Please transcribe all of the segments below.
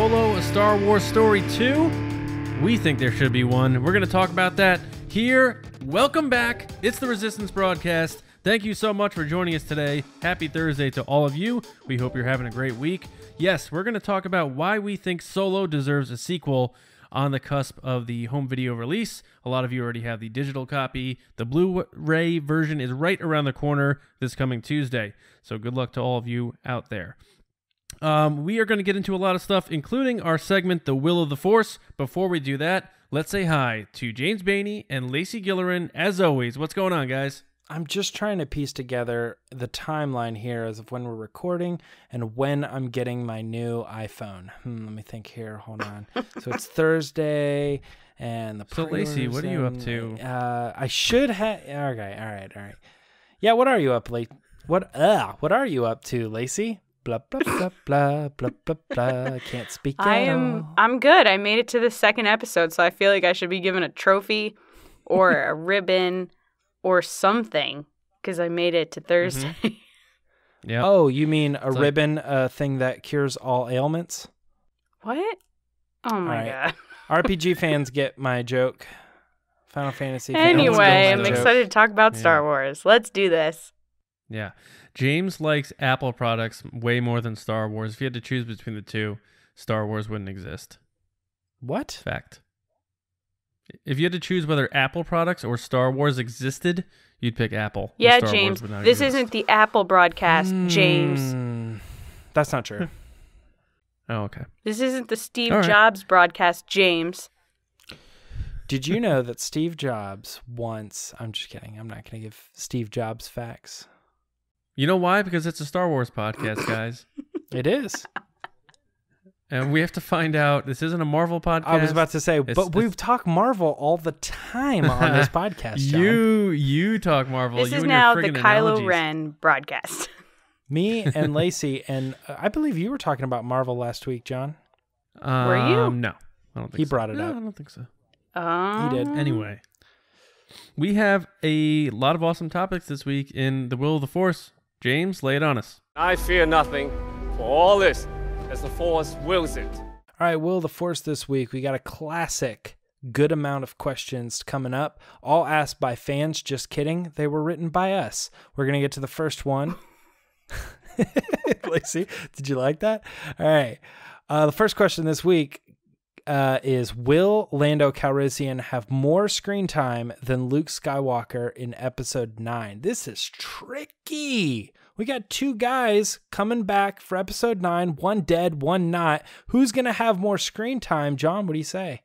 Solo a Star Wars story 2? We think there should be one. We're going to talk about that here. Welcome back. It's the Resistance Broadcast. Thank you so much for joining us today. Happy Thursday to all of you. We hope you're having a great week. Yes, we're going to talk about why we think Solo deserves a sequel on the cusp of the home video release. A lot of you already have the digital copy. The Blu-ray version is right around the corner this coming Tuesday. So good luck to all of you out there. We are going to get into a lot of stuff, including our segment, The Will of the Force. Before we do that, let's say hi to James Bainey and Lacey Gillerin. As always, what's going on, guys? I'm just trying to piece together the timeline here as of when we're recording and when I'm getting my new iPhone. Let me think here. Hold on. So it's Thursday, and the So Lacey, what are you up to? I should have. Okay, all right. Yeah, what are you up late? What are you up to, Lacey? Blah blah blah blah blah blah blah. I can't speak. I'm good. I made it to the second episode, so I feel like I should be given a trophy or a ribbon or something because I made it to Thursday. Mm-hmm. Yeah. Oh, you mean a ribbon, a thing that cures all ailments? What? Oh my god. RPG fans get my joke. Final Fantasy fans Anyway, I'm joke. excited to talk about Star Wars. Let's do this. Yeah. James likes Apple products way more than Star Wars. If you had to choose between the two, Star Wars wouldn't exist. What? Fact. If you had to choose whether Apple products or Star Wars existed, you'd pick Apple. Yeah, Star James, Wars would not this exist. isn't the Apple broadcast, James. That's not true. Oh, okay. This isn't the Steve All right. Jobs broadcast, James. Did you know that Steve Jobs once... I'm just kidding. I'm not going to give Steve Jobs facts. You know why? Because it's a Star Wars podcast, guys. It is. And we have to find out. This isn't a Marvel podcast. I was about to say, but we talk Marvel all the time on this podcast, John. You talk Marvel. This you is and now your the friggin' Kylo analogies. Ren broadcast. Me and Lacey, and I believe you were talking about Marvel last week, John. Were you? No, I don't think He so. brought it No, up. I don't think so. He did. Anyway, we have a lot of awesome topics this week in The Will of the Force. James, lay it on us. I fear nothing, for all this, as the Force wills it. All right, Will of the Force this week. We got a classic good amount of questions coming up, all asked by fans. Just kidding. They were written by us. We're going to get to the first one. Lacey, did you like that? All right. The first question this week is, will Lando Calrissian have more screen time than Luke Skywalker in Episode 9? This is tricky. We got two guys coming back for Episode 9, one dead, one not. Who's going to have more screen time? John, what do you say?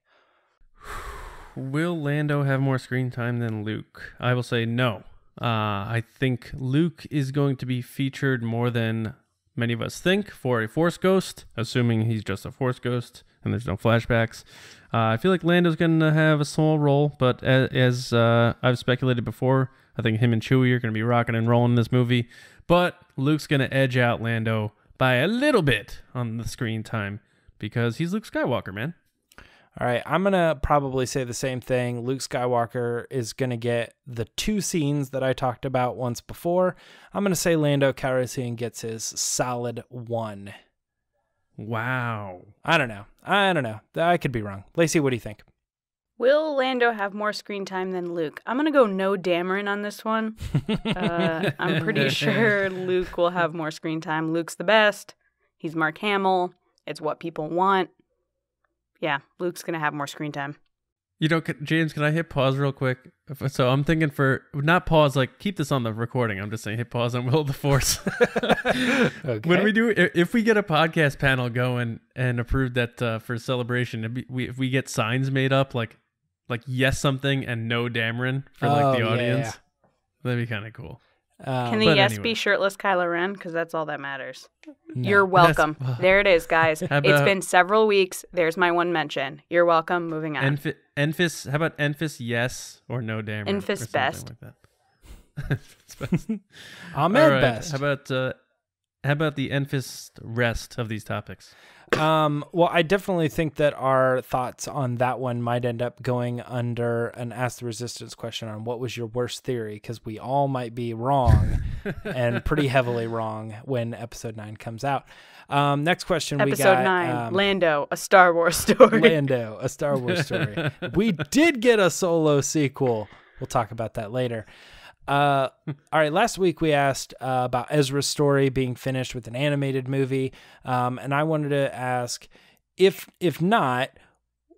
Will Lando have more screen time than Luke? I will say no. I think Luke is going to be featured more than many of us think for a Force Ghost, assuming he's just a Force Ghost and there's no flashbacks. I feel like Lando's going to have a small role, but as I've speculated before, I think him and Chewie are going to be rocking and rolling in this movie. But Luke's going to edge out Lando by a little bit on the screen time because he's Luke Skywalker, man. All right, I'm going to probably say the same thing. Luke Skywalker is going to get the two scenes that I talked about once before. I'm going to say Lando Calrissian gets his solid one. Wow. I don't know. I could be wrong. Lacey, what do you think? Will Lando have more screen time than Luke? I'm going to go no Dameron on this one. I'm pretty sure Luke will have more screen time. Luke's the best. He's Mark Hamill. It's what people want. Yeah, Luke's going to have more screen time. You know, James, can I hit pause real quick? So I'm thinking not pause, like keep this on the recording. I'm just saying hit pause on Will of the Force. Okay. When we do, if we get a podcast panel going and approve that for celebration, if we get signs made up like yes something and no Dameron for like the audience, that'd be kind of cool. Can the yes be shirtless Kylo Ren? Because that's all that matters. No. You're welcome. There it is, guys. It's been several weeks. There's my one mention. You're welcome. Moving on. Enfys, how about Enfys yes or no Dameron? Enfys best. Like that. Best. Ahmed All right. best. How about Enfys rest of these topics? Well, I definitely think that our thoughts on that one might end up going under an Ask the Resistance question on what was your worst theory, because we all might be wrong and pretty heavily wrong when episode 9 comes out. Next question we got. Episode 9, Lando, a Star Wars story. Lando, a Star Wars story. We did get a Solo sequel. We'll talk about that later. All right, last week we asked about Ezra's story being finished with an animated movie, and I wanted to ask, if not,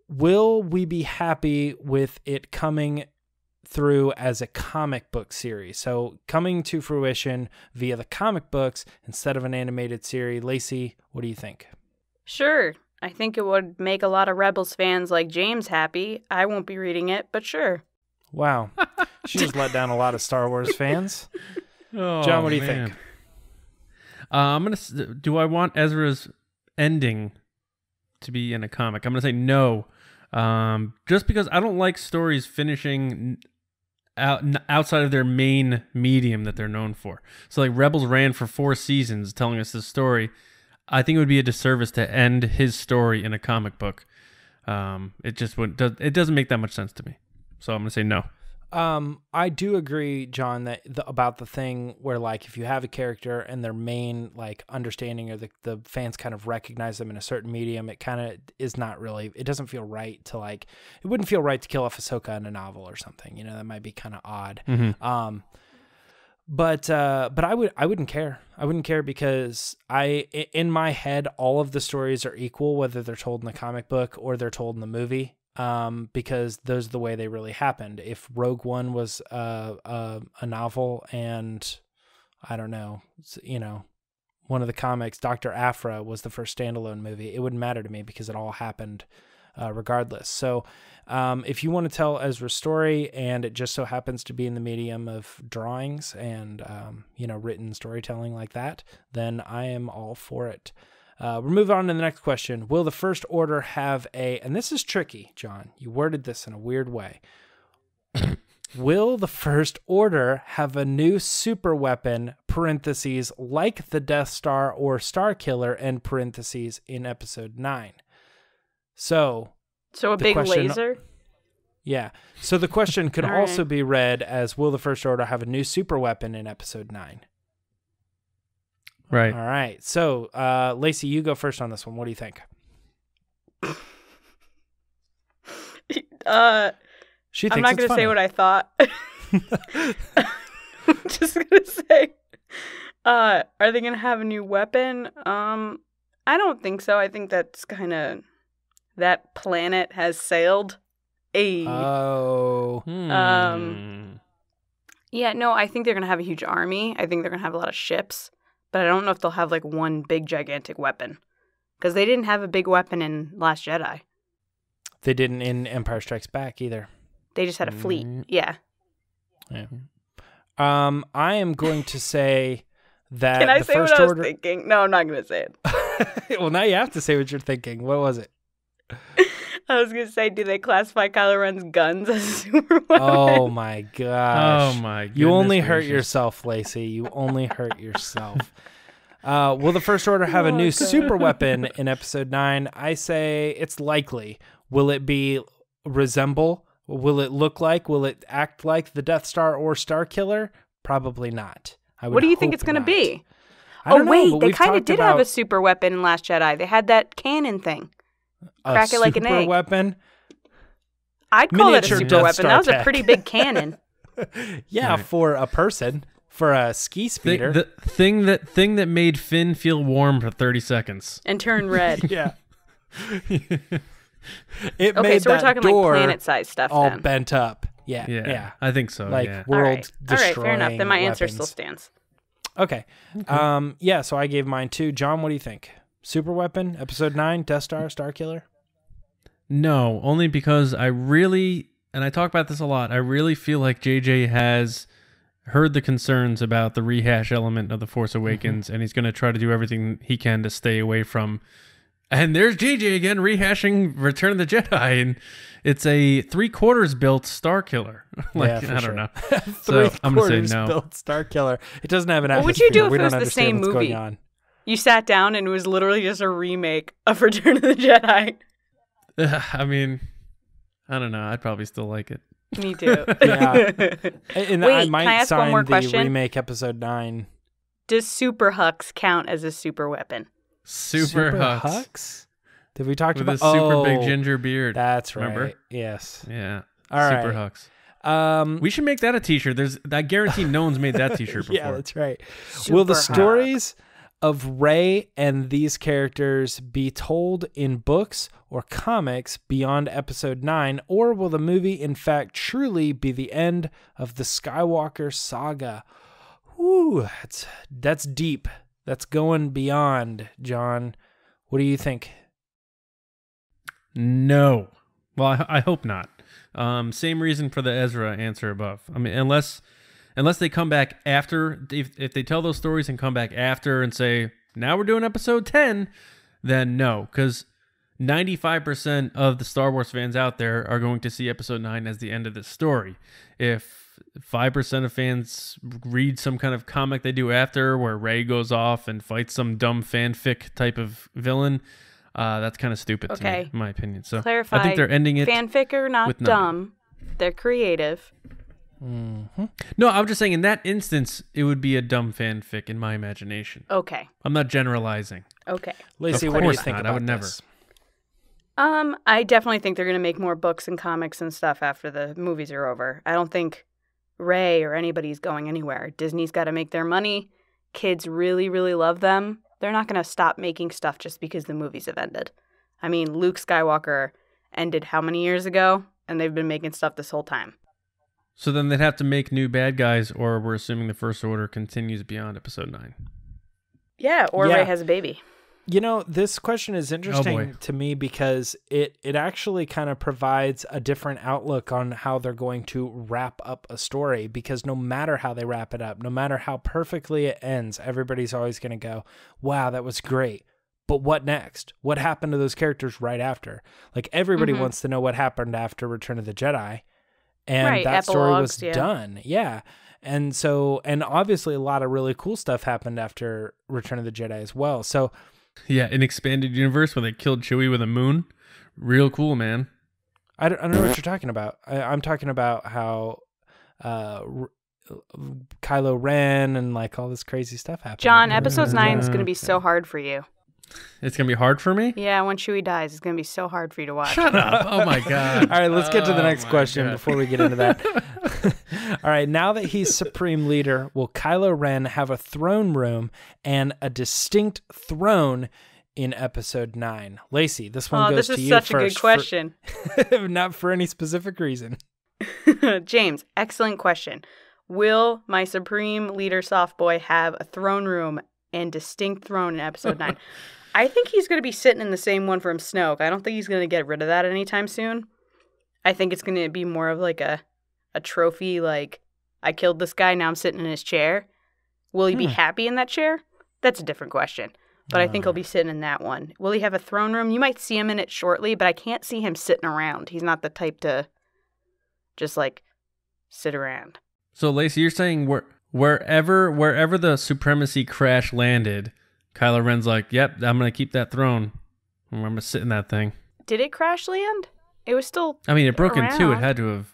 will we be happy with it coming through as a comic book series? So coming to fruition via the comic books instead of an animated series. Lacey, what do you think? Sure. I think it would make a lot of Rebels fans like James happy. I won't be reading it, but sure. Wow. She just let down a lot of Star Wars fans. Oh, John, what do you think? Do I want Ezra's ending to be in a comic? I'm going to say no. Just because I don't like stories finishing outside of their main medium that they're known for. So like Rebels ran for 4 seasons telling us this story. I think it would be a disservice to end his story in a comic book. It just wouldn't. It doesn't make that much sense to me. So I'm going to say no. I do agree, John, that about the thing where, like, if you have a character and their main, like, understanding or the fans kind of recognize them in a certain medium, it kind of is not really, it doesn't feel right to, like, it wouldn't feel right to kill off Ahsoka in a novel or something, you know, that might be kind of odd. Mm-hmm. But I wouldn't care. I wouldn't care because in my head, all of the stories are equal, whether they're told in the comic book or they're told in the movie. Because those are the way they really happened. If Rogue One was a novel and I don't know, you know, one of the comics, Dr. Aphra was the first standalone movie, it wouldn't matter to me because it all happened regardless. So if you want to tell Ezra's story and it just so happens to be in the medium of drawings and, you know, written storytelling like that, then I am all for it. We'll move on to the next question. Will the First Order have and this is tricky, John, you worded this in a weird way. Will the First Order have a new super weapon, parentheses, like the Death Star or Starkiller, end parentheses, in episode 9? So a big laser? Yeah. So the question could All also right. be read as, will the First Order have a new super weapon in episode 9? Right. All right. So, Lacey, you go first on this one. What do you think? She thinks I'm not it's going to funny. say what I thought. I'm just going to say, are they going to have a new weapon? I don't think so. I think that's kind of, that planet has sailed. Oh. Yeah, no, I think they're going to have a huge army. I think they're going to have a lot of ships. But I don't know if they'll have, like, one big, gigantic weapon. Because they didn't have a big weapon in Last Jedi. They didn't in Empire Strikes Back either. They just had a fleet. Yeah. Yeah. I am going to say that Can I the say First what I was Order... thinking? No, I'm not going to say it. Well, now you have to say what you're thinking. What was it? I was going to say, do they classify Kylo Ren's guns as super weapons? Oh, my gosh. Oh, my goodness. You only hurt gracious. yourself, Lacey. You only hurt yourself. Will the First Order have a new super weapon in episode 9? I say it's likely. Will it be resemble? Will it look like? Will it act like the Death Star or Starkiller? Probably not. What do you think it's going to be? I don't know, wait, but they we've kind of talked did have about a super weapon in Last Jedi. They had that cannon thing. Crack it like an super egg. weapon. I'd call it a Miniature super Death weapon. Star That was a tech. pretty big cannon. Yeah, Right. for a person, for a ski speeder. The thing that made Finn feel warm for 30 seconds. And turn red. Yeah. It Okay, made so we're that talking door like planet-sized stuff all then. bent up. Yeah, Yeah, yeah. I think so. Like yeah. All world right. All right, destroying fair enough. Then my answer weapons. still stands. Okay. Yeah, so I gave mine too. John, what do you think? Super weapon, episode 9, Death Star, Starkiller? No, only because I really, and I talk about this a lot, I really feel like JJ has heard the concerns about the rehash element of The Force Awakens, and he's going to try to do everything he can to stay away from. And there's JJ again rehashing Return of the Jedi, and it's a 3/4 built Starkiller. Yeah, for I sure. don't know. So I'm going to say no. built Starkiller. It doesn't have an What atmosphere. would you do if we it was don't the understand same what's movie? going on. You sat down and it was literally just a remake of Return of the Jedi. I mean, I don't know. I'd probably still like it. Me too. Yeah. And Wait, I might can I ask one sign more the question? remake episode 9. Does Super Hux count as a super weapon? Super Hux. Did we talk With about a super big ginger beard. That's right. Remember? Yes. Yeah. All Super right. Hux. We should make that a t-shirt. I guarantee no one's made that t-shirt before. Yeah, that's right. Super Will the Hux. stories of Rey and these characters be told in books or comics beyond episode 9, or will the movie in fact truly be the end of the Skywalker saga? Ooh, that's deep. That's going beyond, John. What do you think? No. Well, I hope not. Same reason for the Ezra answer above. I mean, unless they come back after, if they tell those stories and come back after and say, now we're doing episode 10, then no. Because 95% of the Star Wars fans out there are going to see episode 9 as the end of the story. If 5% of fans read some kind of comic they do after where Rey goes off and fights some dumb fanfic type of villain, that's kind of stupid to me, in my opinion. So Clarify, I think they're ending it. Fanfic are not with dumb. They're creative. Mm-hmm. No, I'm just saying in that instance, it would be a dumb fanfic in my imagination. Okay. I'm not generalizing. Okay. Lacey, Of what do you course think not. about I would never. this? I definitely think they're going to make more books and comics and stuff after the movies are over. I don't think Rey or anybody's going anywhere. Disney's got to make their money. Kids really, really love them. They're not going to stop making stuff just because the movies have ended. I mean, Luke Skywalker ended how many years ago? And they've been making stuff this whole time. So then they'd have to make new bad guys, or we're assuming the First Order continues beyond episode 9. Yeah, or Yeah. Rey has a baby. You know, this question is interesting to me because it actually kind of provides a different outlook on how they're going to wrap up a story, because no matter how they wrap it up, no matter how perfectly it ends, everybody's always going to go, wow, that was great. But what next? What happened to those characters right after? Like, everybody wants to know what happened after Return of the Jedi. And Right, that story was epilogues, yeah. done. Yeah. And so, and obviously a lot of really cool stuff happened after Return of the Jedi as well. So, Yeah, an expanded universe where they killed Chewie with a moon. Real cool, man. I don't know what you're talking about. I'm talking about how Kylo Ren and like all this crazy stuff happened. John, episode 9 is going to be so hard for you. It's going to be hard for me? Yeah, when Chewie dies, it's going to be so hard for you to watch. Shut up. Oh, my God. All right, let's get to the next my question God. before we get into that. All right, now that he's Supreme Leader, will Kylo Ren have a throne room and a distinct throne in episode 9? Lacey, this one goes this to is you such first. a good question. Not for any specific reason. James, excellent question. Will my Supreme Leader soft boy have a throne room and distinct throne in episode 9? I think he's going to be sitting in the same one from Snoke. I don't think he's going to get rid of that anytime soon. I think it's going to be more of like a trophy, like, I killed this guy, now I'm sitting in his chair. Will he be happy in that chair? That's a different question. But I think he'll be sitting in that one. Will he have a throne room? You might see him in it shortly, but I can't see him sitting around. He's not the type to just, like, sit around. So, Lacey, you're saying wherever the supremacy crash landed, Kylo Ren's like, yep, I'm going to keep that throne. I'm going to sit in that thing. Did it crash land? It was still I mean, it broke in two. It around. had to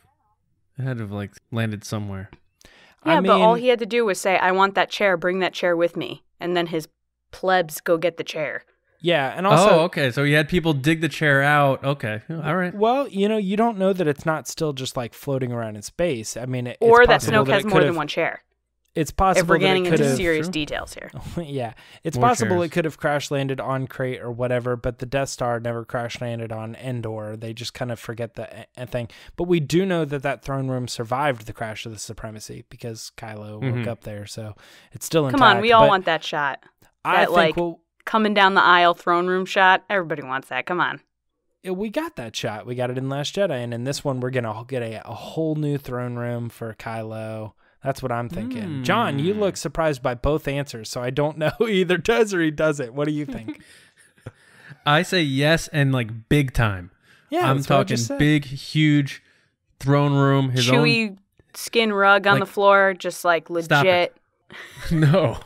have like landed somewhere. Yeah, I but all mean- he had to do was say, I want that chair, bring that chair with me. And then his plebs go get the chair. Yeah, and also... Oh, okay. So he had people dig the chair out. Okay. All right. Well, you know, you don't know that it's not still just like floating around in space. I mean, Or it's that possible Snoke has it more could than have- one chair. It's possible If we're getting that it into could have, serious True. details here. yeah, it's More possible chairs. it could have crash landed on Crate or whatever, but the Death Star never crash landed on Endor. They just kind of forget the thing. But we do know that that throne room survived the crash of the Supremacy because Kylo woke up there, so it's still intact. Come on, we all but want that shot. I That, think like, we'll, coming down the aisle throne room shot. Everybody wants that. Come on. we got that shot. We got it in Last Jedi, and in this one, we're gonna get a whole new throne room for Kylo. That's what I'm thinking. John, you look surprised by both answers, so I don't know either does or he doesn't. What do you think? I say yes, and like big time. Yeah, I'm that's what I talking just said. big, huge throne room. His Chewy skin rug on like- the floor, just like Stop legit. No.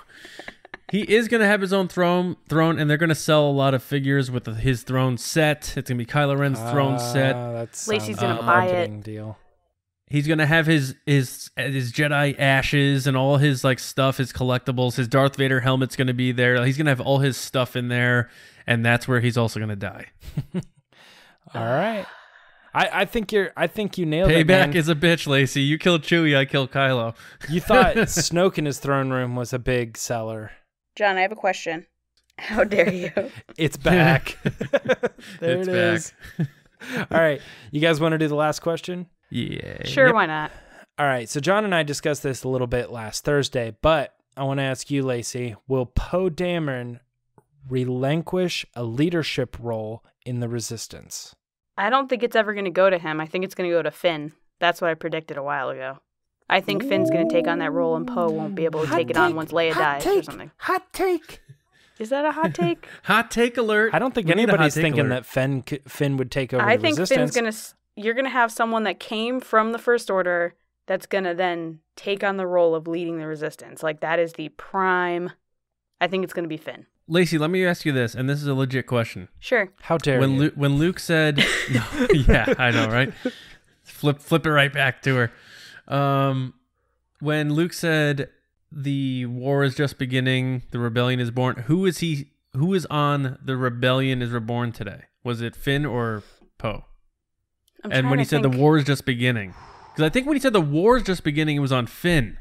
He is going to have his own throne, and they're going to sell a lot of figures with his throne set. It's going to be Kylo Ren's throne set. That's Lacey's gonna buy it. Deal. He's going to have his Jedi ashes and all his like stuff, his collectibles. His Darth Vader helmet's going to be there. He's going to have all his stuff in there, and that's where he's also going to die. All right. I think you nailed it. Payback is a bitch, Lacey. You killed Chewie, I killed Kylo. You thought Snoke in his throne room was a big seller. John, I have a question. How dare you? It's back. There It's it is. All right. You guys want to do the last question? Yeah. Sure, why not? All right. So John and I discussed this a little bit last Thursday, but I want to ask you, Lacey, will Poe Dameron relinquish a leadership role in the Resistance? I don't think it's ever going to go to him. I think it's going to go to Finn. That's what I predicted a while ago. I think Finn's going to take on that role and Poe won't be able to take it on once Leia dies or something. Hot take. Is that a hot take? Hot take alert. I don't think We need a hot anybody's take thinking alert. that Finn would take over I the think Resistance. Finn's going to... You're going to have someone that came from the First Order that's going to then take on the role of leading the Resistance. Like, that is the prime... I think it's going to be Finn. Lacey, let me ask you this, and this is a legit question. Sure. How dare you? When Luke said, yeah, I know, right? Flip it right back to her. When Luke said the war is just beginning, the rebellion is born. Who is on the rebellion is reborn today? Was it Finn or Poe? And when he said the war is just beginning, because I think when he said the war is just beginning, it was on Finn.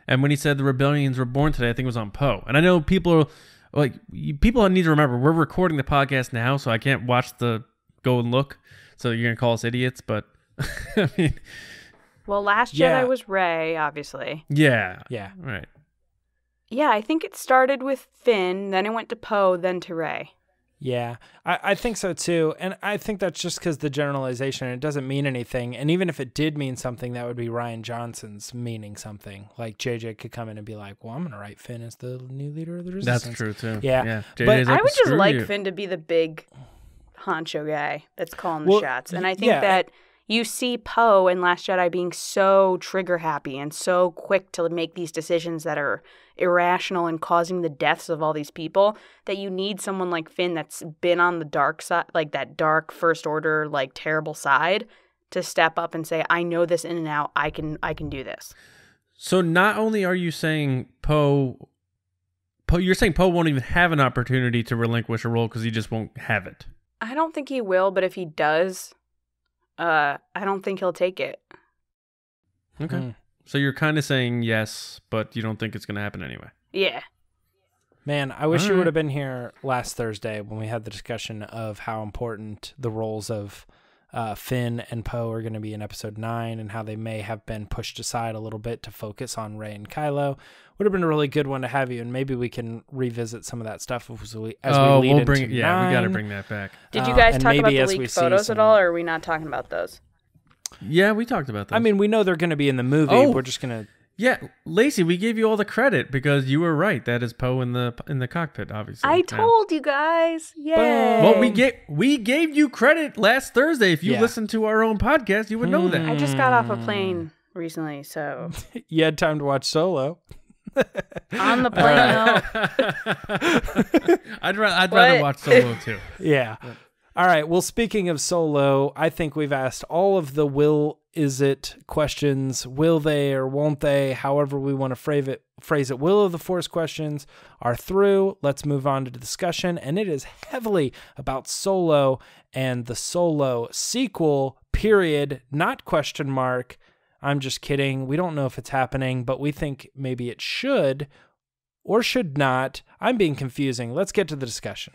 And when he said the rebellions were born today, I think it was on Poe. And I know people need to remember, we're recording the podcast now, so I can't go and look. So you're going to call us idiots, but I mean. Well, Last Yeah. Jedi was Rey, obviously. Yeah. Yeah. Right. Yeah, I think it started with Finn, then it went to Poe, then to Rey. Yeah, I think so too. And I think that's just because the generalization, it doesn't mean anything. And even if it did mean something, that would be Rian Johnson's meaning something. Like JJ could come in and be like, well, I'm going to write Finn as the new leader of the Resistance. That's true too. Yeah. JJ's But like, I would just "Screw like you." Finn to be the big honcho guy that's calling the shots. And I think yeah. that you see Poe in Last Jedi being so trigger happy and so quick to make these decisions that are irrational and causing the deaths of all these people, that you need someone like Finn that's been on the dark side, like that dark First Order, like terrible side, to step up and say, I know this in and out. I can do this. So not only are you saying Poe, you're saying Poe won't even have an opportunity to relinquish a role because he just won't have it. I don't think he will, but if he does, I don't think he'll take it. Okay. Mm. So you're kind of saying yes, but you don't think it's going to happen anyway. Yeah. Man, I wish All you right. would have been here last Thursday when we had the discussion of how important the roles of Finn and Poe are going to be in Episode 9 and how they may have been pushed aside a little bit to focus on Rey and Kylo. Would have been a really good one to have you, and maybe we can revisit some of that stuff as we lead into we got to 9. bring that back. Did you guys and talk about maybe the as we leaked see photos at some- all, or are we not talking about those? Yeah, we talked about that. I mean, we know they're going to be in the movie. Oh. We're just going to... yeah, Lacey, we gave you all the credit because you were right. That is Poe in the cockpit, obviously. I Yeah. told you guys. Yay. Well, we gave you credit last Thursday. If you Yeah. listened to our own podcast, you would know that. I just got off a plane recently, so You had time to watch Solo. on the plane though. I'd rather What? watch Solo too. Yeah. All right. Well, speaking of Solo, I think we've asked all of the is it questions. Will they or won't they? However we want to phrase it. Will of the Force questions are through. Let's move on to the discussion. And it is heavily about Solo and the Solo sequel, period, not question mark. I'm just kidding. We don't know if it's happening, but we think maybe it should or should not. I'm being confusing. Let's get to the discussion.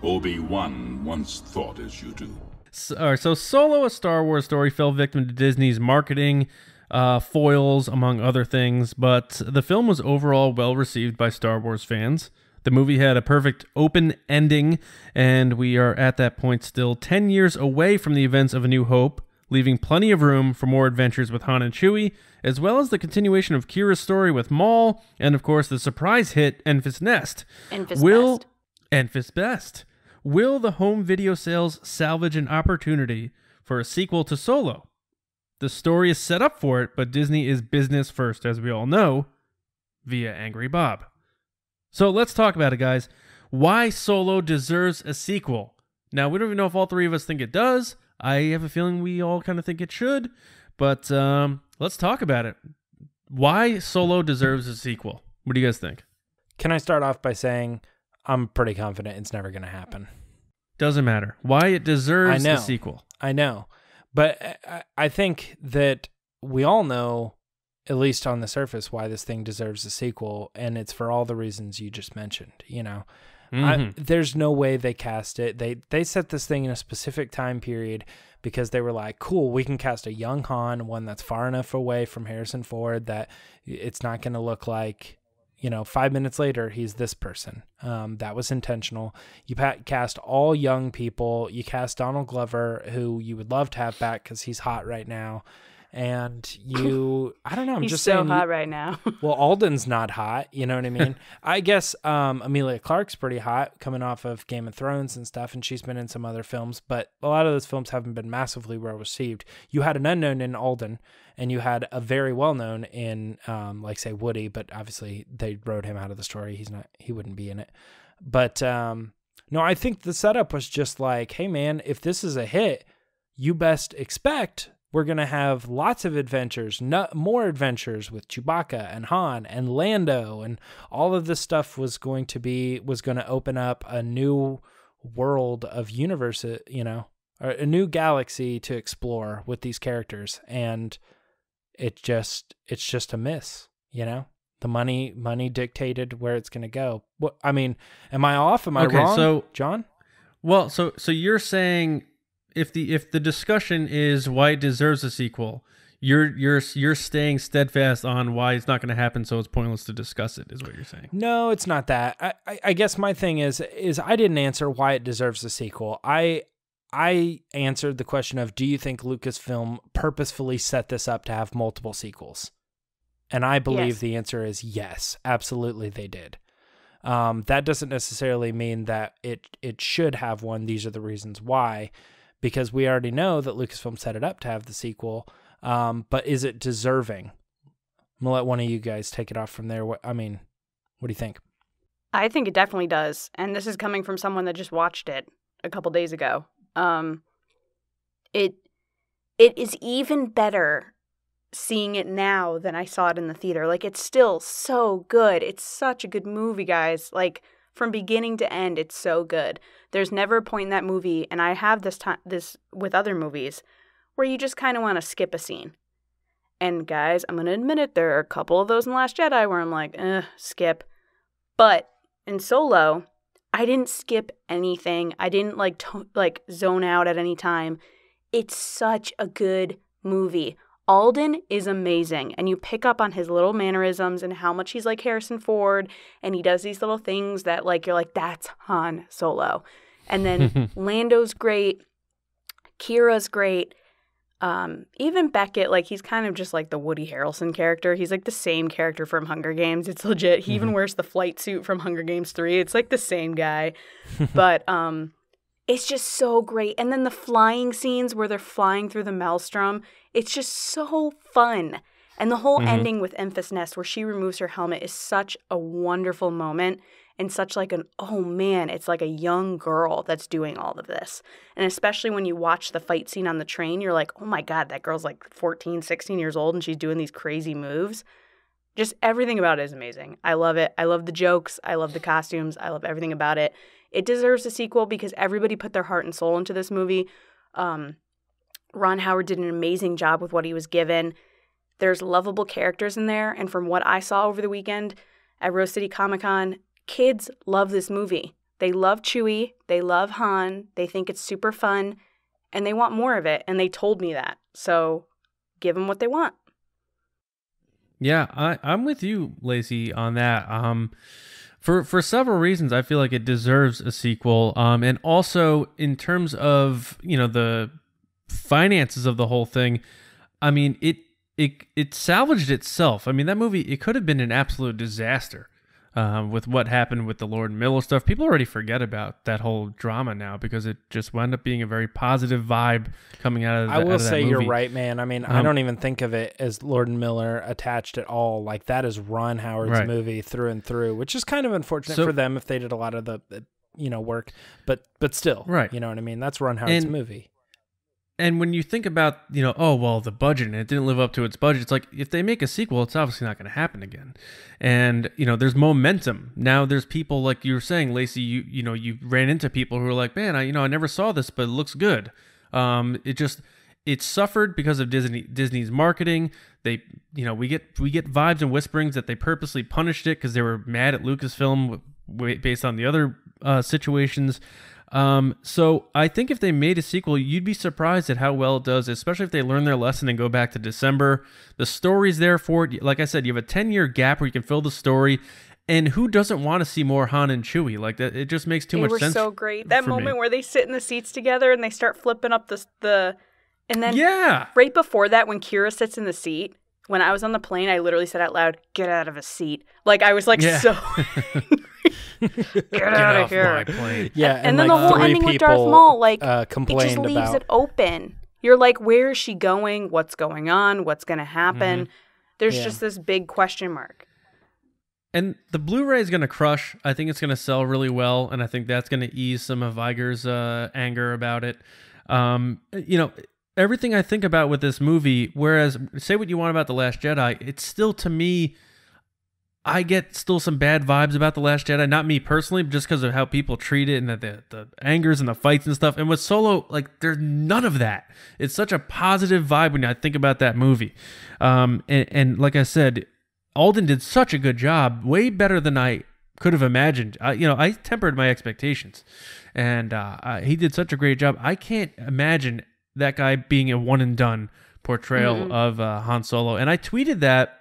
Obi-Wan once thought as you do. So Solo, a Star Wars story, fell victim to Disney's marketing foils, among other things, but the film was overall well received by Star Wars fans. The movie had a perfect open ending, and we are at that point still 10 years away from the events of A New Hope, leaving plenty of room for more adventures with Han and Chewie, as well as the continuation of Kira's story with Maul, and of course the surprise hit Enfys Nest. Enfys Best. Will the home video sales salvage an opportunity for a sequel to Solo? The story is set up for it, but Disney is business first, as we all know. via Angry Bob. So let's talk about it, guys. Why Solo deserves a sequel. Now, we don't even know if all three of us think it does. I have a feeling we all kind of think it should. But let's talk about it. Why Solo deserves a sequel. What do you guys think? Can I start off by saying I'm pretty confident it's never going to happen? Doesn't matter. Why it deserves a sequel. I know. But I think that we all know, at least on the surface, why this thing deserves a sequel, and it's for all the reasons you just mentioned. You know, there's no way they cast it. They set this thing in a specific time period because they were like, cool, we can cast a young Han, one that's far enough away from Harrison Ford that it's not going to look like, 5 minutes later, he's this person. That was intentional. You cast all young people. You cast Donald Glover, who you would love to have back because he's hot right now. And I don't know. I'm he's just so saying. hot right now. Well, Alden's not hot. You know what I mean? I guess Emilia Clarke's pretty hot coming off of Game of Thrones and stuff. And she's been in some other films. But a lot of those films haven't been massively well received. You had an unknown in Alden. And you had a very well-known in, say, Woody. But obviously, they wrote him out of the story. He wouldn't be in it. But no, I think the setup was just like, hey, man, if this is a hit, you best expect we're going to have lots of adventures, more adventures with Chewbacca and Han and Lando, and all of this stuff was going to open up a new world of universe, or a new galaxy to explore with these characters. And it's just a miss, The money dictated where it's going to go. What, I mean, am I off? Am I wrong, so, John? Well, so you're saying if the discussion is why it deserves a sequel, you're staying steadfast on why it's not going to happen, so it's pointless to discuss it, is what you're saying. No, it's not that. I guess my thing is I didn't answer why it deserves a sequel. I answered the question of, do you think Lucasfilm purposefully set this up to have multiple sequels? And I believe the answer is yes, absolutely they did. That doesn't necessarily mean that it should have one. These are the reasons why. Because we already know that Lucasfilm set it up to have the sequel, but is it deserving? I'm going to let one of you guys take it off from there. What do you think? I think it definitely does. And this is coming from someone that just watched it a couple days ago. It is even better seeing it now than I saw it in the theater. Like, it's still so good. It's such a good movie, guys. Like, from beginning to end, it's so good. There's never a point in that movie, and I have this with other movies, where you just kind of want to skip a scene. And guys, I'm going to admit it, there are a couple of those in Last Jedi where I'm like, skip. But in Solo, I didn't skip anything. I didn't zone out at any time. It's such a good movie. Alden is amazing, and you pick up on his little mannerisms and how much he's like Harrison Ford, and he does these little things that you're like, that's Han Solo. And then Lando's great, Kira's great, even Beckett, he's kind of just like the Woody Harrelson character. He's like the same character from Hunger Games. It's legit. He even wears the flight suit from Hunger Games 3. It's like the same guy. But it's just so great. And then the flying scenes where they're flying through the maelstrom, it's just so fun. And the whole ending with Enfys Nest where she removes her helmet is such a wonderful moment and such oh man, it's like a young girl that's doing all of this. And especially when you watch the fight scene on the train, you're like, oh my God, that girl's 14, 16 years old and she's doing these crazy moves. Just everything about it is amazing. I love it. I love the jokes. I love the costumes. I love everything about it. It deserves a sequel because everybody put their heart and soul into this movie. Ron Howard did an amazing job with what he was given. There's lovable characters in there. And from what I saw over the weekend at Rose City Comic Con, kids love this movie. They love Chewie. They love Han. They think it's super fun. And they want more of it. And they told me that. So give them what they want. Yeah, I'm with you, Lacey, on that. For several reasons, I feel like it deserves a sequel. And also in terms of, the finances of the whole thing, I mean, it salvaged itself. I mean, that movie, it could have been an absolute disaster. with what happened with the Lord and Miller stuff. People already forget about that whole drama now because it just wound up being a very positive vibe coming out of I will say movie. you're right, man. I mean, I don't even think of it as Lord and Miller attached at all. Like, that is Ron Howard's movie through and through, which is kind of unfortunate for them if they did a lot of the work, but still, you know what I mean? That's Ron Howard's movie. And when you think about, oh, well, the budget, and it didn't live up to its budget, it's like, if they make a sequel, it's obviously not going to happen again. And, there's momentum. Now there's people, like you were saying, Lacey, you ran into people who are like, man, I never saw this, but it looks good. It suffered because of Disney's marketing. We get vibes and whisperings that they purposely punished it because they were mad at Lucasfilm based on the other situations. So I think if they made a sequel, you'd be surprised at how well it does, especially if they learn their lesson and go back to December. The story's there for it. Like I said, you have a 10-year gap where you can fill the story. And who doesn't want to see more Han and Chewie? Like that, it just makes too much sense. They were so great. That moment where they sit in the seats together and they start flipping up and then right before that, when Kira sits in the seat, when I was on the plane, I literally said out loud, "Get out of a seat!" Like I was like so. Get out of here! My plane. Yeah, and then the whole ending with Darth Maul, like it complained just leaves about it open. You're like, where is she going? What's going on? What's going to happen? There's just this big question mark. And the Blu-ray is going to crush. I think it's going to sell really well, and I think that's going to ease some of Iger's anger about it. Everything I think about with this movie, whereas say what you want about The Last Jedi, it's still, to me, I get still some bad vibes about The Last Jedi. Not me personally, but just because of how people treat it and the angers and the fights and stuff. And with Solo, like, there's none of that. It's such a positive vibe when I think about that movie. And like I said, Alden did such a good job, way better than I could have imagined. I tempered my expectations, and he did such a great job. I can't imagine that guy being a one-and-done portrayal of Han Solo. And I tweeted that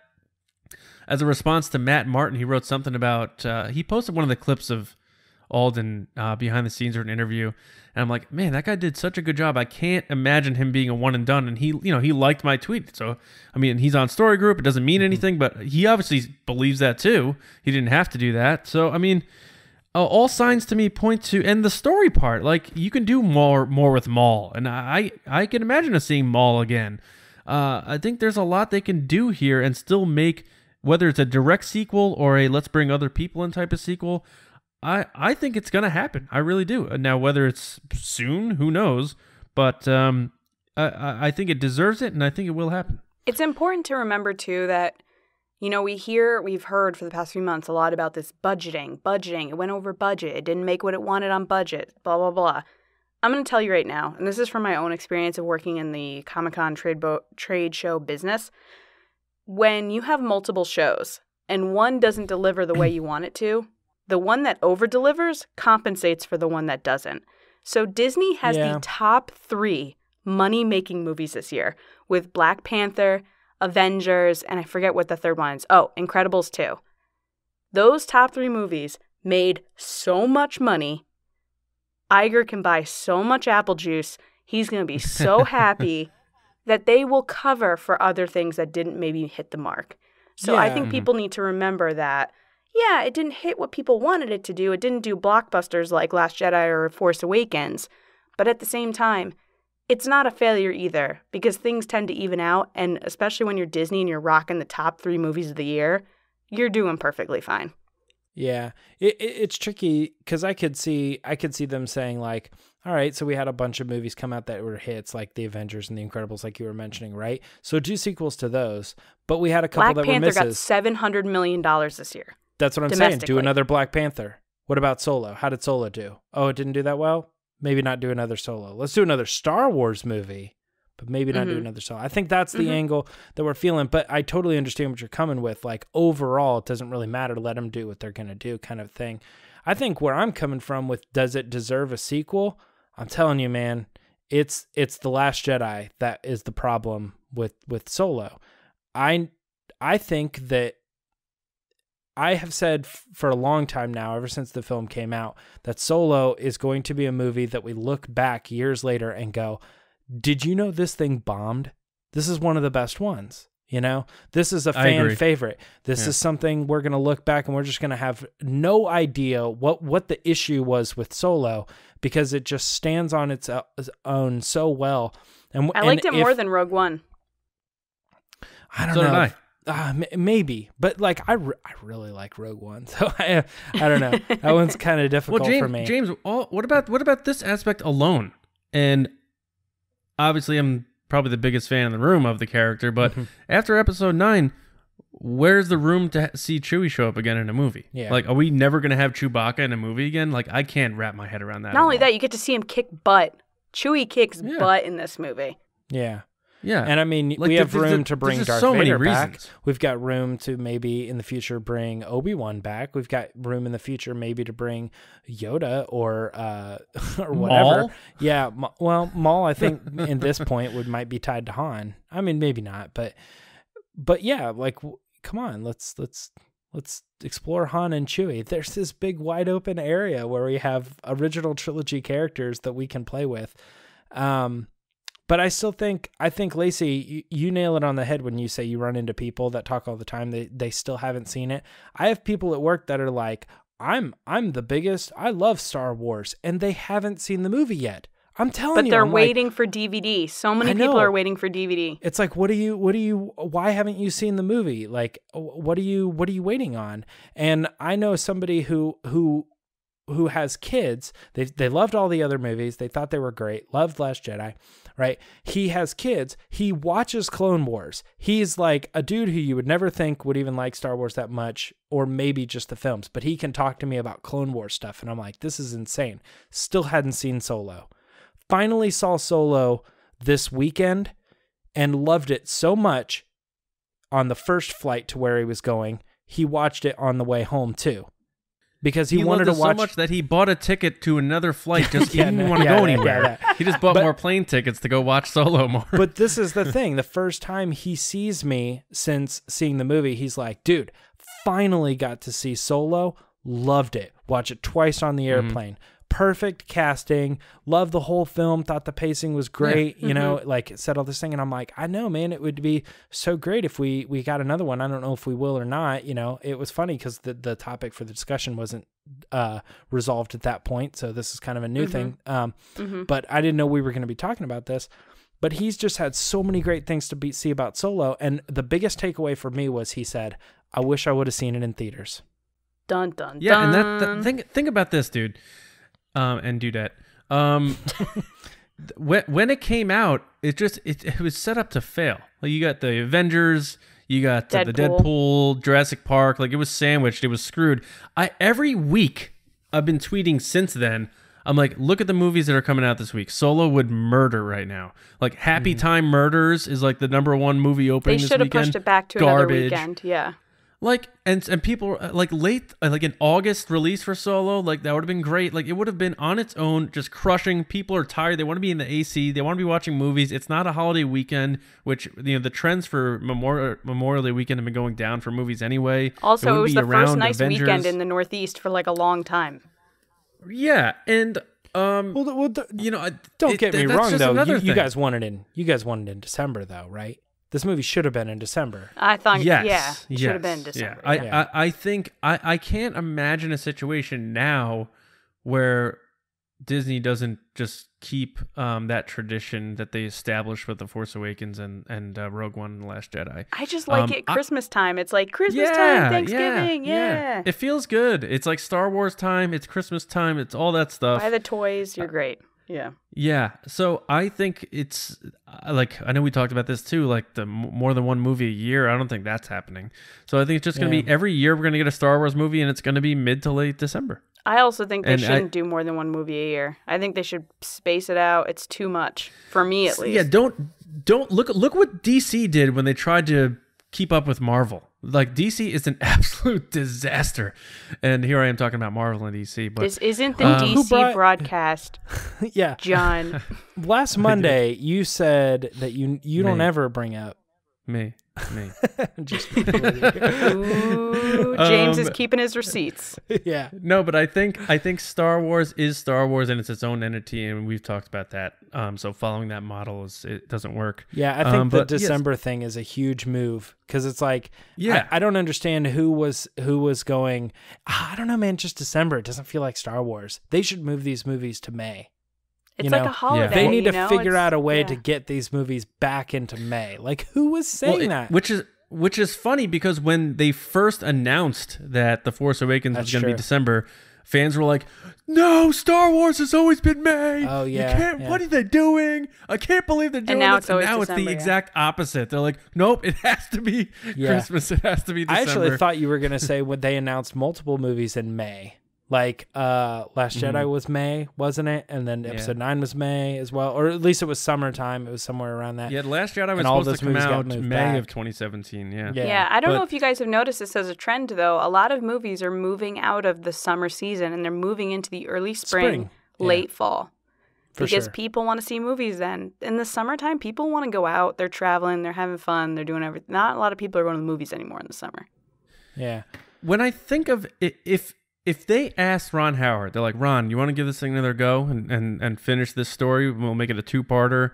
as a response to Matt Martin. He wrote something about, he posted one of the clips of Alden behind the scenes or an interview. And I'm like, man, that guy did such a good job. I can't imagine him being a one-and-done. And he liked my tweet. So, I mean, he's on Story Group. It doesn't mean anything, but he obviously believes that too. He didn't have to do that. So, I mean, all signs to me point to, and the story part, like, you can do more with Maul, and I can imagine us seeing Maul again. I think there's a lot they can do here and still make, whether it's a direct sequel or a let's bring other people in type of sequel. I think it's gonna happen. I really do. Now, whether it's soon, who knows? But I think it deserves it, and I think it will happen. It's important to remember too that, we've heard for the past few months a lot about this budgeting. It went over budget. It didn't make what it wanted on budget, blah, blah, blah. I'm going to tell you right now, and this is from my own experience of working in the Comic-Con trade show business. When you have multiple shows and one doesn't deliver the way you want it to, the one that over-delivers compensates for the one that doesn't. So Disney has the top 3 money-making movies this year with Black Panther, Avengers, and I forget what the third one is. Oh, Incredibles 2. Those top 3 movies made so much money. Iger can buy so much apple juice. He's going to be so happy that they will cover for other things that didn't maybe hit the mark. So I think people need to remember that, it didn't hit what people wanted it to do. It didn't do blockbusters like Last Jedi or Force Awakens. But at the same time, it's not a failure either, because things tend to even out, and especially when you're Disney and you're rocking the top 3 movies of the year, you're doing perfectly fine. Yeah, it's tricky because I could see them saying like, all right, so we had a bunch of movies come out that were hits, like the Avengers and the Incredibles, like you were mentioning, right? So do sequels to those, but we had a couple that were misses. Black Panther got $700 million this year. That's what I'm saying. Do another Black Panther. What about Solo? How did Solo do? Oh, it didn't do that well? Maybe not do another Solo. Let's do another Star Wars movie, but maybe not do another Solo. I think that's the angle that we're feeling, but I totally understand what you're coming with. Like, overall, it doesn't really matter. Let them do what they're going to do kind of thing. I think where I'm coming from with does it deserve a sequel? I'm telling you, man, it's The Last Jedi that is the problem with Solo. I think that I have said for a long time now, ever since the film came out, that Solo is going to be a movie that we look back years later and go, did you know this thing bombed? This is one of the best ones. This is a fan favorite. This is something we're going to look back and we're just going to have no idea what the issue was with Solo, because it just stands on its own so well. And I liked it more than Rogue One. I don't know. Maybe, but like I really like Rogue One, so I don't know. That one's kind of difficult for me. James, what about this aspect alone? And obviously, I'm probably the biggest fan in the room of the character, but after episode 9, where's the room to see Chewie show up again in a movie? Yeah. Like, are we never going to have Chewbacca in a movie again? Like, I can't wrap my head around that. Not only that, you get to see him kick butt. Chewie kicks butt in this movie. Yeah. Yeah. And I mean, we have room to bring Darth Vader back. We've got room to maybe in the future bring Obi-Wan back. We've got room in the future maybe to bring Yoda or whatever. Maul? Yeah. Well, Maul, I think in this point might be tied to Han. I mean, maybe not, but yeah, like, come on, let's explore Han and Chewie. There's this big wide open area where we have original trilogy characters that we can play with. But I think Lacey, you nail it on the head when you say you run into people that talk all the time. They still haven't seen it. I have people at work that are like, I'm the biggest. I love Star Wars, and they haven't seen the movie yet. I'm telling you. But they're waiting for DVD. So many people are waiting for DVD. It's like, why haven't you seen the movie? Like, what are you waiting on? And I know somebody who has kids. They loved all the other movies. They thought they were great. Loved Last Jedi, right? He has kids. He watches Clone Wars. He's like a dude who you would never think would even like Star Wars that much, or maybe just the films. But he can talk to me about Clone Wars stuff, and I'm like, this is insane. Still hadn't seen Solo. Finally saw Solo this weekend and loved it so much on the first flight to where he was going. He watched it on the way home too. Because he wanted to watch so much that he bought a ticket to another flight. He didn't want to go anywhere. He just bought more plane tickets to go watch Solo more. But this is the thing. The first time he sees me since seeing the movie, he's like, dude, finally got to see Solo. Loved it. Watch it twice on the airplane. Perfect casting. Loved the whole film. Thought the pacing was great. Yeah. You know, like said all this thing. And I'm like, I know, man, it would be so great if we got another one. I don't know if we will or not. You know, it was funny because the topic for the discussion wasn't resolved at that point. So this is kind of a new thing. But I didn't know we were going to be talking about this. But he's just had so many great things to see about Solo. And the biggest takeaway for me was he said, I wish I would have seen it in theaters. Dun, dun, yeah, dun. And think about this, dude. And Dudette. When it came out, it was set up to fail. Like, you got the Avengers, you got the Deadpool, Jurassic Park. Like, it was sandwiched. It was screwed. Every week I've been tweeting since then. I'm like, look at the movies that are coming out this week. Solo would murder right now. Like, Happy Time Murders is like the #1 movie opening this weekend. They should have pushed it back to another weekend. Yeah. Like, and people like late, like an August release for Solo, like that would have been great. Like, it would have been on its own, just crushing. People are tired. They want to be in the AC. They want to be watching movies. It's not a holiday weekend, which, you know, the trends for Memorial Day weekend have been going down for movies anyway. Also, it was the first nice weekend in the Northeast for like a long time. Yeah, and you know, don't get me wrong though. You guys wanted in December though, right? This movie should have been in December. I thought, it should have been December. Yeah. I think I can't imagine a situation now where Disney doesn't just keep that tradition that they established with The Force Awakens and Rogue One and The Last Jedi. I just like it Christmas time. It's like Christmas time, Thanksgiving, yeah. It feels good. It's like Star Wars time. It's Christmas time. It's all that stuff. Buy the toys. You're great. Yeah. Yeah. So I think it's like, I know we talked about this too, like the more than one movie a year. I don't think that's happening. So I think it's just going to be every year we're going to get a Star Wars movie, and it's going to be mid to late December. I also think they shouldn't do more than one movie a year. I think they should space it out. It's too much for me, at least. Yeah. Don't look what DC did when they tried to keep up with Marvel. Like, DC is an absolute disaster, and here I am talking about Marvel and DC. But this isn't the DC broadcast. Yeah, John. Last Monday, you said that you don't ever bring up me. Me. Just Ooh, James is keeping his receipts. yeah. No, but I think Star Wars is Star Wars and it's its own entity, and we've talked about that. So following that model it doesn't work. Yeah, I think the but yes. December thing is a huge move because it's like, Yeah. I don't understand who was going. I don't know, man. Just December. It doesn't feel like Star Wars. They should move these movies to May. It's like a holiday. They need to you know? figure out a way yeah. to get these movies back into May. Like, who was saying that? Which is funny because when they first announced that The Force Awakens was going to be December, fans were like, "No, Star Wars has always been May. Oh yeah, you can't. What are they doing? I can't believe they're doing now this." it's always and now it's December, the exact opposite. They're like, "Nope, it has to be Christmas. It has to be December." I actually thought you were going to say when they announced multiple movies in May. Like Last Jedi was May, wasn't it? And then Episode 9 was May as well, or at least it was summertime. It was somewhere around that. Yeah, Last Jedi was supposed to come out May of 2017. Yeah, I don't know if you guys have noticed this as a trend, though. A lot of movies are moving out of the summer season and they're moving into the early spring. Late fall. Because people want to see movies then. In the summertime, people want to go out. They're traveling. They're having fun. They're doing everything. Not a lot of people are going to the movies anymore in the summer. Yeah. When I think of if they asked Ron Howard, they're like, "Ron, you want to give this thing another go and finish this story? We'll make it a 2-parter."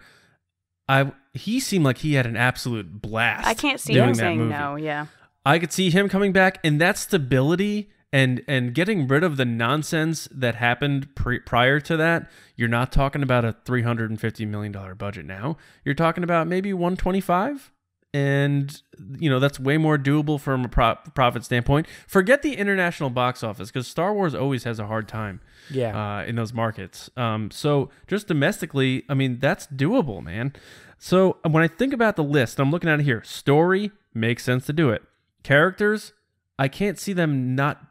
He seemed like he had an absolute blast. I can't see doing him that saying movie. no, yeah. I could see him coming back, and that stability and getting rid of the nonsense that happened prior to that. You're not talking about a $350 million budget now. You're talking about maybe 125. And, that's way more doable from a profit standpoint. Forget the international box office because Star Wars always has a hard time in those markets. So just domestically, I mean, that's doable, man. So when I think about the list, I'm looking at it here. Story makes sense to do it. Characters, I can't see them not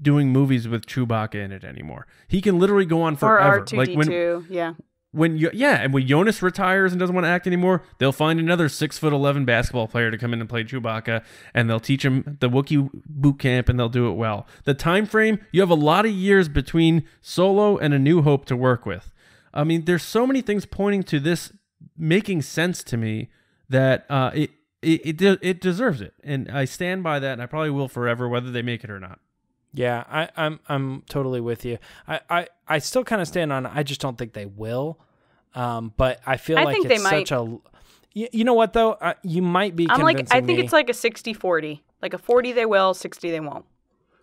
doing movies with Chewbacca in it anymore. He can literally go on forever. Or R2-D2, yeah. When Jonas retires and doesn't want to act anymore, they'll find another 6'11" basketball player to come in and play Chewbacca, and they'll teach him the Wookiee boot camp, and they'll do it well. The time frame, you have a lot of years between Solo and A New Hope to work with. I mean, there's so many things pointing to this making sense to me that it deserves it, and I stand by that, and I probably will forever, whether they make it or not. Yeah, I'm totally with you. I still kind of stand on it. I just don't think they will. But I feel like it's such a. You know what though? You might be. I think it's like a 60-40. Like a 40 they will, 60 they won't.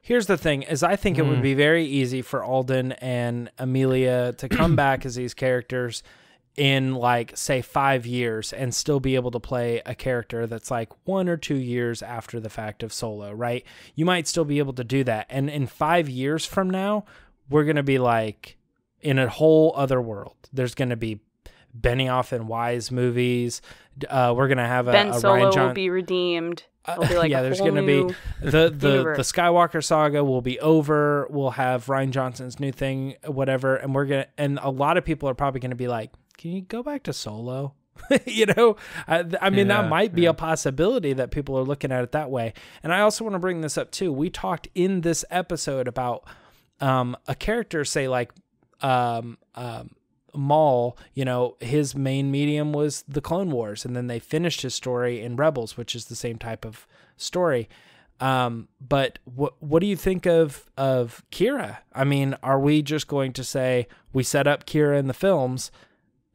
Here's the thing: is I think it would be very easy for Alden and Amelia to come back as these characters in like say 5 years and still be able to play a character that's like 1 or 2 years after the fact of Solo, right? You might still be able to do that. And in 5 years from now, we're going to be like in a whole other world. There's going to be Benioff and Wise movies. We're going to have Ben a Solo Ryan will be redeemed. It'll be like there's going to be the Skywalker saga will be over. We'll have Rian Johnson's new thing, whatever. And a lot of people are probably going to be like, can you go back to Solo? I mean, that might be a possibility that people are looking at it that way. And I also want to bring this up too. We talked in this episode about a character, say like Maul, his main medium was the Clone Wars, and then they finished his story in Rebels, which is the same type of story. But what do you think of Kira? I mean, are we just going to say we set up Kira in the films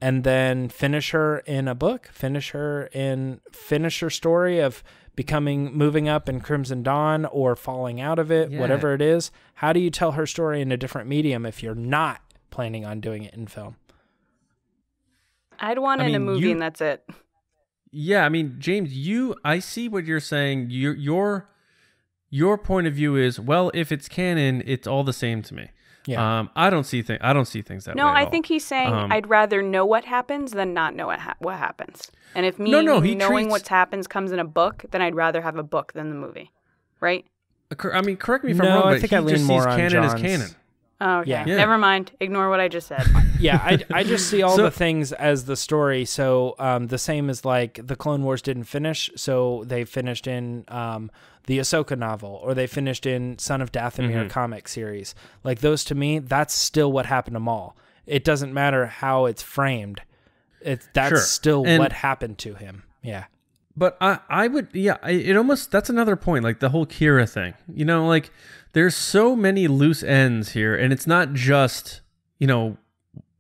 and then finish her in a book, finish her story of moving up in Crimson Dawn or falling out of it, whatever it is? How do you tell her story in a different medium if you're not planning on doing it in film? I'd want in a movie and that's it. Yeah, I mean, James, I see what you're saying. Your point of view is, well, if it's canon, it's all the same to me. Yeah. I don't see things that way. No, I think he's saying I'd rather know what happens than not know what happens. And if knowing what happens comes in a book, then I'd rather have a book than the movie, right? I mean, correct me if I'm wrong, but I think he just sees canon as canon. Oh, okay. Yeah. Never mind. Ignore what I just said. Yeah, I just see all the things as the story. So the same as like the Clone Wars didn't finish, so they finished in the Ahsoka novel, or they finished in Son of Dathomir comic series. Like those, to me, that's still what happened to Maul. It doesn't matter how it's framed. That's still what happened to him. Yeah. But I would, yeah, it almost, that's another point, like the whole Kira thing. You know, like there's so many loose ends here, and it's not just, you know,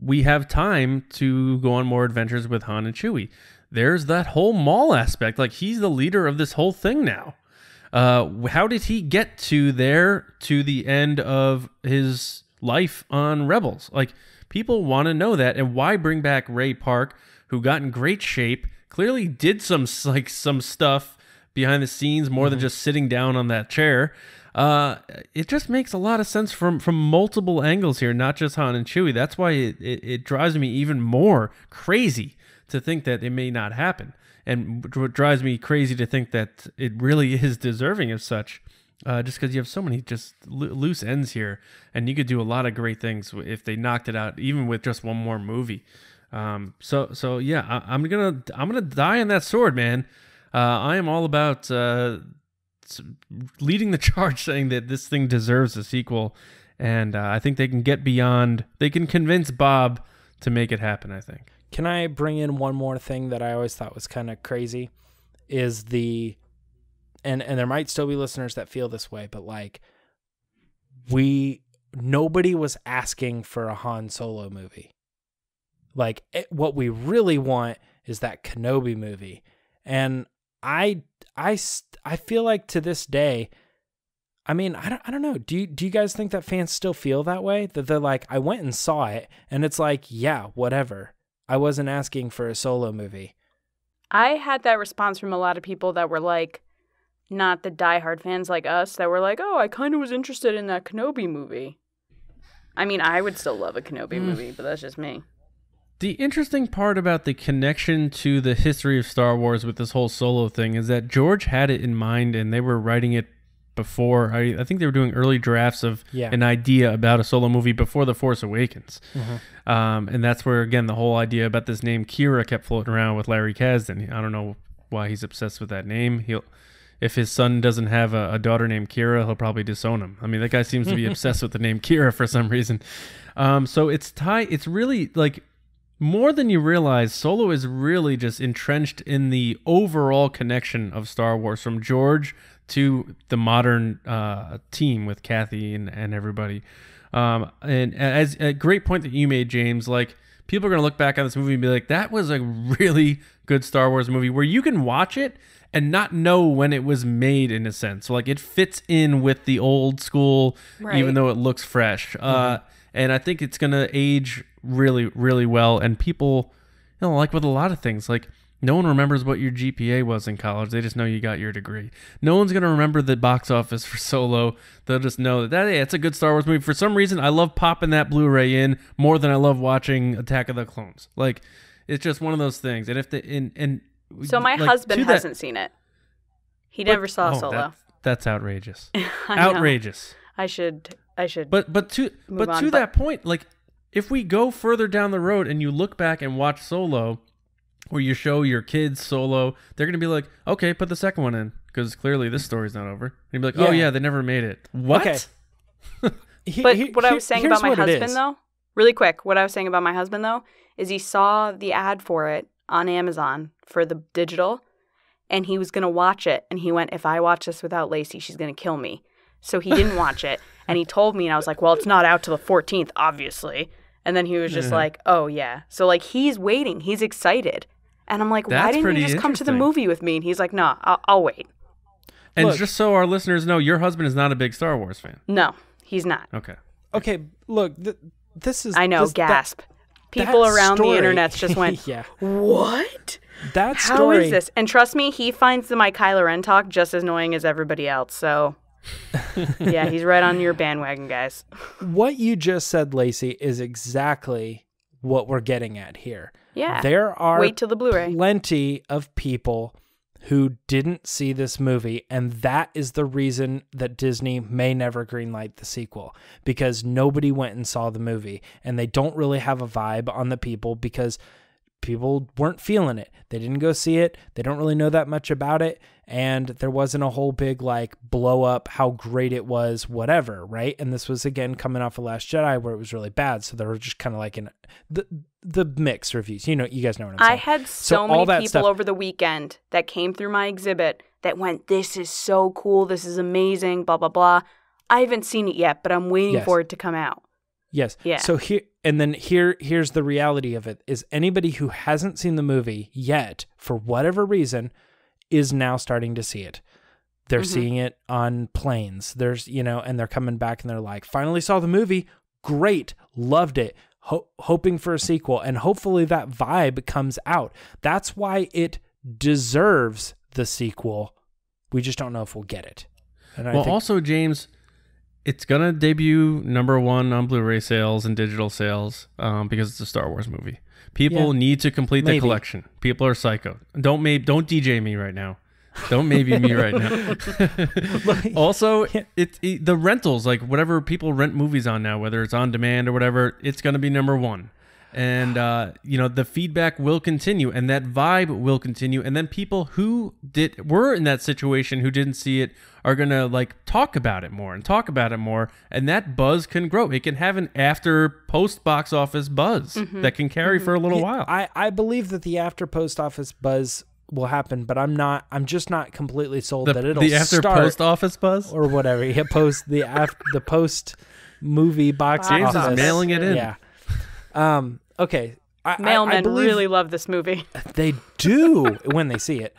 we have time to go on more adventures with Han and Chewie. There's that whole Maul aspect. Like, he's the leader of this whole thing now. How did he get to the end of his life on Rebels? Like, people want to know that, and why bring back Ray Park, who got in great shape, clearly did some stuff behind the scenes more than just sitting down on that chair. It just makes a lot of sense from multiple angles here, not just Han and Chewie. That's why it drives me even more crazy to think that it may not happen. And what drives me crazy to think that it really is deserving of such, just because you have so many just loose ends here, and you could do a lot of great things if they knocked it out, even with just one more movie. So yeah, I'm gonna die on that sword, man. I am all about leading the charge, saying that this thing deserves a sequel, and I think they can get beyond. They can convince Bob to make it happen, I think. Can I bring in one more thing that I always thought was kind of crazy? Is and there might still be listeners that feel this way, but like nobody was asking for a Han Solo movie. Like, what we really want is that Kenobi movie. And I feel like to this day, I mean, I don't know. Do you guys think that fans still feel that way? That they're like, I went and saw it, and it's like, yeah, whatever. I wasn't asking for a Solo movie. I had that response from a lot of people that were like, not the diehard fans like us, that were like, oh, I kind of was interested in that Kenobi movie. I mean, I would still love a Kenobi movie, but that's just me. The interesting part about the connection to the history of Star Wars with this whole Solo thing is that George had it in mind, and they were writing it before. I think they were doing early drafts of an idea about a Solo movie before The Force Awakens. And that's where, again, the whole idea about this name Kira kept floating around with Larry Kasdan. I don't know why he's obsessed with that name. If his son doesn't have a daughter named Kira, he'll probably disown him. I mean, that guy seems to be obsessed with the name Kira for some reason. So it's really like, more than you realize, Solo is really just entrenched in the overall connection of Star Wars, from George to the modern team with Kathy and everybody. And as a great point that you made, James, like, people are going to look back on this movie and be like, that was a really good Star Wars movie, where you can watch it and not know when it was made, in a sense. So, like, it fits in with the old school, even though it looks fresh. And I think it's going to age really, really well. And people, you know, like with a lot of things, like, no one remembers what your GPA was in college. They just know you got your degree. No one's going to remember the box office for Solo. They'll just know that, hey, it's a good Star Wars movie. For some reason, I love popping that Blu-ray in more than I love watching Attack of the Clones. Like, it's just one of those things. And if so my husband hasn't seen it. He never saw Solo. That's outrageous. Outrageous. I should. But to that point, like, if we go further down the road and you look back and watch Solo, or you show your kids Solo, they're gonna be like, okay, put the second one in, because clearly this story's not over. And you'd be like, oh yeah, they never made it. What? Okay. But what I was saying about my husband, though, really quick, what I was saying about my husband, though, is he saw the ad for it on Amazon for the digital, and he was going to watch it. And he went, if I watch this without Lacey, she's going to kill me. So he didn't watch it. And he told me, and I was like, well, it's not out till the 14th, obviously. And then he was just like, oh, yeah. So, like, he's waiting. He's excited. And I'm like, why didn't you just come to the movie with me? And he's like, no, I'll wait. And look, just so our listeners know, your husband is not a big Star Wars fan. No, he's not. Okay, look, this is... I know, gasp. People around the internet just went, what? That story... How is this? And trust me, he finds my Kylo Ren talk just as annoying as everybody else, so... yeah, he's right on your bandwagon, guys. What you just said, Lacey, is exactly what we're getting at here. Yeah. There are Wait till the Blu-ray. Plenty of people who didn't see this movie, and that is the reason that Disney may never greenlight the sequel, because nobody went and saw the movie, and they don't really have a vibe on the people, because people weren't feeling it. They didn't go see it. They don't really know that much about it. And there wasn't a whole big like blow up how great it was, whatever, right? And this was again coming off of Last Jedi where it was really bad. So they were just kind of like in the mixed reviews. You guys know what I'm saying. I had so many people over the weekend that came through my exhibit that went, "This is so cool. This is amazing, blah, blah, blah." I haven't seen it yet, but I'm waiting for it to come out. Yes. Yeah. So here's the reality of it is anybody who hasn't seen the movie yet, for whatever reason, is now starting to see it. They're seeing it on planes. There's, and they're coming back and they're like, finally saw the movie. Great. Loved it. Hoping for a sequel. And hopefully that vibe comes out. That's why it deserves the sequel. We just don't know if we'll get it. And also, James, it's going to debut #1 on Blu-ray sales and digital sales because it's a Star Wars movie. People need to complete the collection. People are psycho. Don't DJ me right now. Don't maybe me right now. Also, the rentals, like whatever people rent movies on now, whether it's on demand or whatever, it's going to be #1. And, the feedback will continue and that vibe will continue. And then people who were in that situation who didn't see it are going to like talk about it more. And that buzz can grow. It can have an post box office buzz that can carry for a little while. I believe that the after post office buzz will happen, but I'm just not completely sold that it'll the after start post office buzz or whatever. Yeah, the post movie box James office. is mailing it in. Yeah. Okay. Mailmen really love this movie. They do when they see it.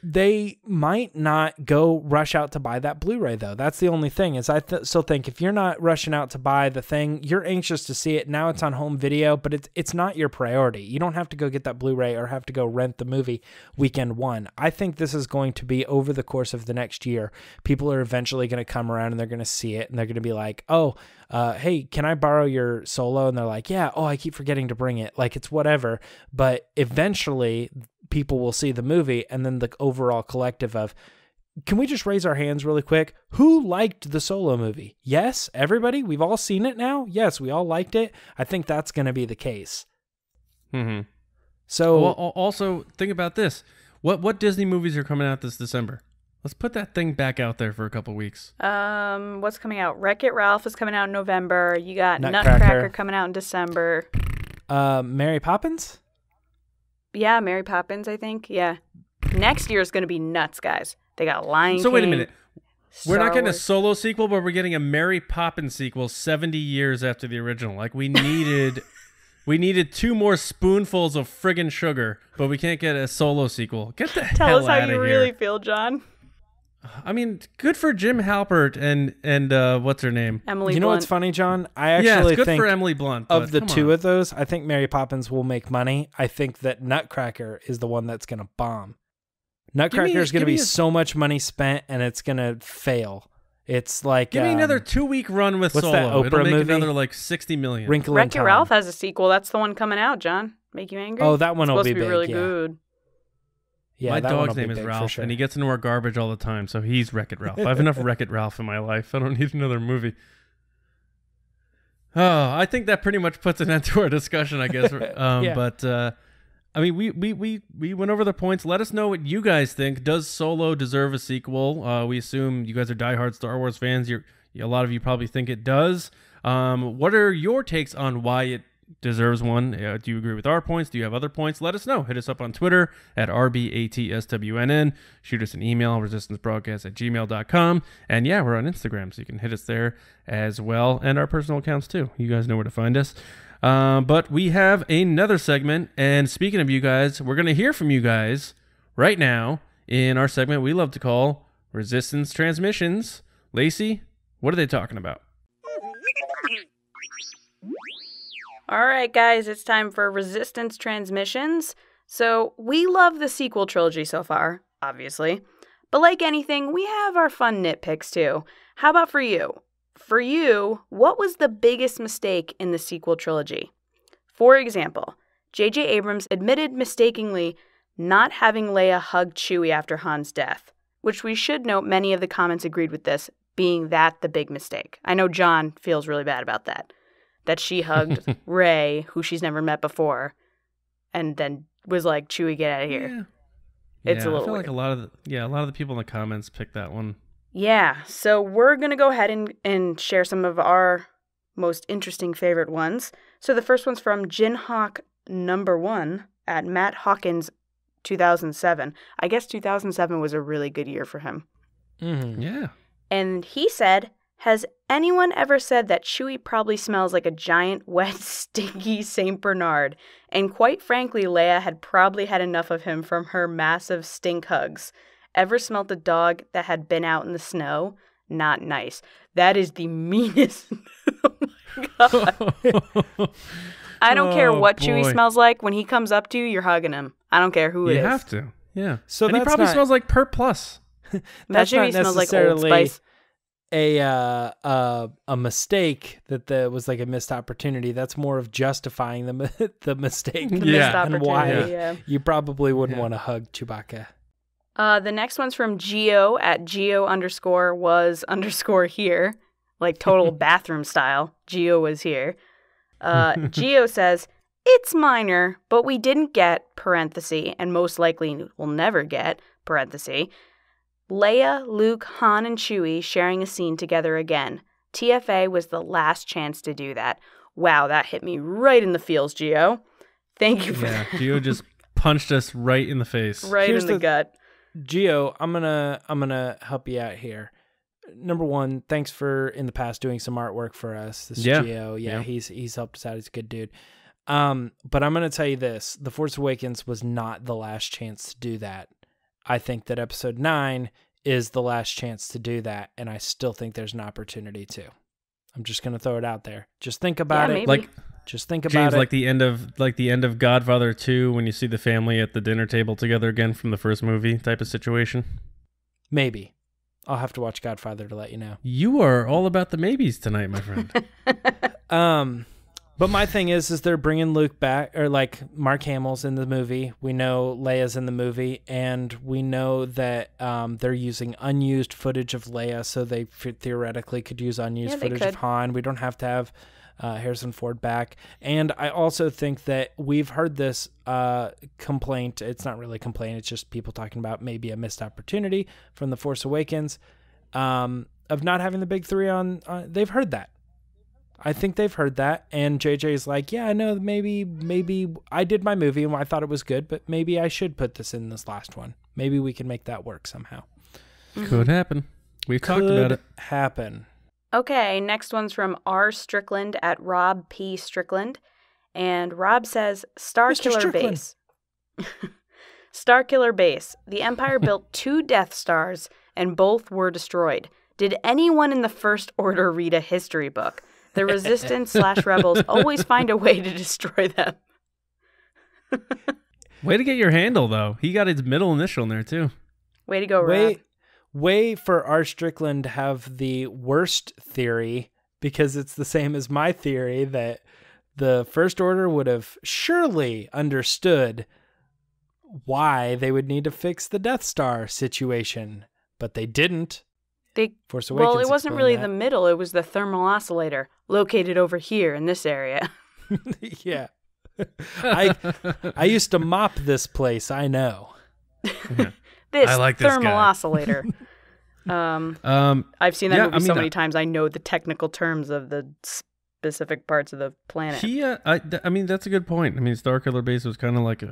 They might not go rush out to buy that Blu-ray though. That's the only thing is I still think if you're not rushing out to buy the thing, you're anxious to see it. Now it's on home video, but it's not your priority. You don't have to go get that Blu-ray or have to go rent the movie weekend one. I think this is going to be over the course of the next year. People are eventually going to come around and they're going to see it and they're going to be like, hey, can I borrow your Solo? And they're like, yeah. Oh, I keep forgetting to bring it. Like it's whatever. But eventually people will see the movie and then the overall collective of, can we just raise our hands really quick? Who liked the Solo movie? Yes, everybody? We've all seen it now? Yes, we all liked it. I think that's going to be the case. Mm-hmm. So also think about this. What Disney movies are coming out this December? Let's put that thing back out there for a couple weeks. What's coming out? Wreck-It Ralph is coming out in November. You got Nutcracker coming out in December. Mary Poppins? Yeah, Mary Poppins, I think. Yeah. Next year is going to be nuts, guys. They got Lion King. So wait a minute. We're not getting a Solo sequel, but we're getting a Mary Poppins sequel 70 years after the original. Like we needed 2 more spoonfuls of friggin' sugar, but we can't get a Solo sequel. Get the hell out of here. Tell us how you really feel, John. I mean, good for Jim Halpert and what's her name? Emily Blunt. You know what's funny, John? I actually good think for Emily Blunt. Of the two of those, I think Mary Poppins will make money. I think that Nutcracker is the one that's going to bomb. Nutcracker is going to be so much money spent and it's going to fail. It's like give me another 2-week run with what's Solo. That Oprah It'll make movie? another like $60 million. Wreck-It Ralph has a sequel. That's the one coming out, John. Make you angry? Oh, that one will be big. Supposed to be really good. Yeah, my dog's name is Ralph, and he gets into our garbage all the time, so he's Wreck-It Ralph. I have enough Wreck-It Ralph in my life. I don't need another movie. Oh, I think that pretty much puts an end to our discussion, I guess. But I mean, we went over the points. Let us know what you guys think. Does Solo deserve a sequel? We assume you guys are diehard Star Wars fans. A lot of you probably think it does. What are your takes on why it deserves one? Do you agree with our points? Do you have other points? Let us know. Hit us up on Twitter at RBATSWNN. Shoot us an email, resistancebroadcast@gmail.com. And yeah, we're on Instagram, so you can hit us there as well. And our personal accounts too. You guys know where to find us. But we have another segment. And speaking of you guys, we're going to hear from you guys right now in our segment we love to call Resistance Transmissions. Lacey, what are they talking about? All right, guys, it's time for Resistance Transmissions. So we love the sequel trilogy so far, obviously. But like anything, we have our fun nitpicks too. How about for you? For you, what was the biggest mistake in the sequel trilogy? For example, J.J. Abrams admitted mistakenly not having Leia hug Chewie after Han's death, which we should note many of the comments agreed with this, being that the big mistake. I know John feels really bad about that. that she hugged Rey, who she's never met before, and then was like, Chewie, get out of here. It's a little I feel weird. like a lot of the people in the comments picked that one. Yeah, so we're going to go ahead and share some of our most interesting favorite ones. So the first one's from Jinhawk #1 at Matt Hawkins 2007. I guess 2007 was a really good year for him. Mm-hmm. Yeah. And he said, has anyone ever said that Chewie probably smells like a giant, wet, stinky St. Bernard? And quite frankly, Leia had probably had enough of him from her massive stink hugs. Ever smelt a dog that had been out in the snow? Not nice. That is the meanest. Oh my God. I don't care what Chewie boy. smells like. When he comes up to you, you're hugging him. I don't care who it You is. have to. Yeah. So and he that's probably not- smells like Pert Plus. That's Chewie not smells like Old necessarily Spice. a mistake that was like a missed opportunity. That's more of justifying the mistake. The Yeah. missed And why opportunity, yeah. you probably wouldn't Yeah. want to hug Chewbacca. The next one's from Geo at Geo_was_ here. Like total bathroom style. Geo was here. Geo says, it's minor, but we didn't get, parenthesis, and most likely will never get, parenthesis, Leia, Luke, Han, and Chewie sharing a scene together again. TFA was the last chance to do that. Wow, that hit me right in the feels, Geo. Thank you for Yeah. that. Gio just punched us right in the face. Right Here's in the gut. Geo, I'm gonna help you out here. Number one, thanks for in the past doing some artwork for us. This is Yeah. Geo. Yeah, Yeah. he's helped us out. He's a good dude. But I'm gonna tell you this: The Force Awakens was not the last chance to do that. I think that Episode 9 is the last chance to do that, and I still think there's an opportunity to. I'm just gonna throw it out there. Just think about Yeah, it. maybe. Like Just think about James, it. like the end of Godfather 2 when you see the family at the dinner table together again from the first movie type of situation. Maybe. I'll have to watch Godfather to let you know. You are all about the maybes tonight, my friend. But my thing is they're bringing Luke back, or like Mark Hamill's in the movie. We know Leia's in the movie, and we know that they're using unused footage of Leia, so they theoretically could use unused Yeah, they footage could. of Han. We don't have to have Harrison Ford back. And I also think that we've heard this complaint. It's not really a complaint. It's just people talking about maybe a missed opportunity from The Force Awakens of not having the big three on. They've heard that. I think they've heard that, and JJ's like, yeah, I know, maybe I did my movie and I thought it was good, but maybe I should put this in this last one. Maybe we can make that work somehow. Could happen. We've talked about it. Happen. Okay, next one's from R. Strickland at Rob P. Strickland. And Rob says, Starkiller Strickland. Base. Starkiller Base. The Empire built 2 Death Stars, and both were destroyed. Did anyone in the First Order read a history book? The Resistance/Rebels always find a way to destroy them. Way to get your handle, though. He got his middle initial in there, too. Way to go, Rob. Way for R. Strickland to have the worst theory, because it's the same as my theory that the First Order would have surely understood why they would need to fix the Death Star situation, but they didn't. Force Awakens Well, it wasn't explained really that. the middle. It was the thermal oscillator located over here in this area. Yeah. I used to mop this place, I know. This I like this thermal guy. oscillator. I've seen that Yeah, movie I mean, so many times. I know the technical terms of the specific parts of the planet. I mean, that's a good point. I mean, Starkiller Base was kind of like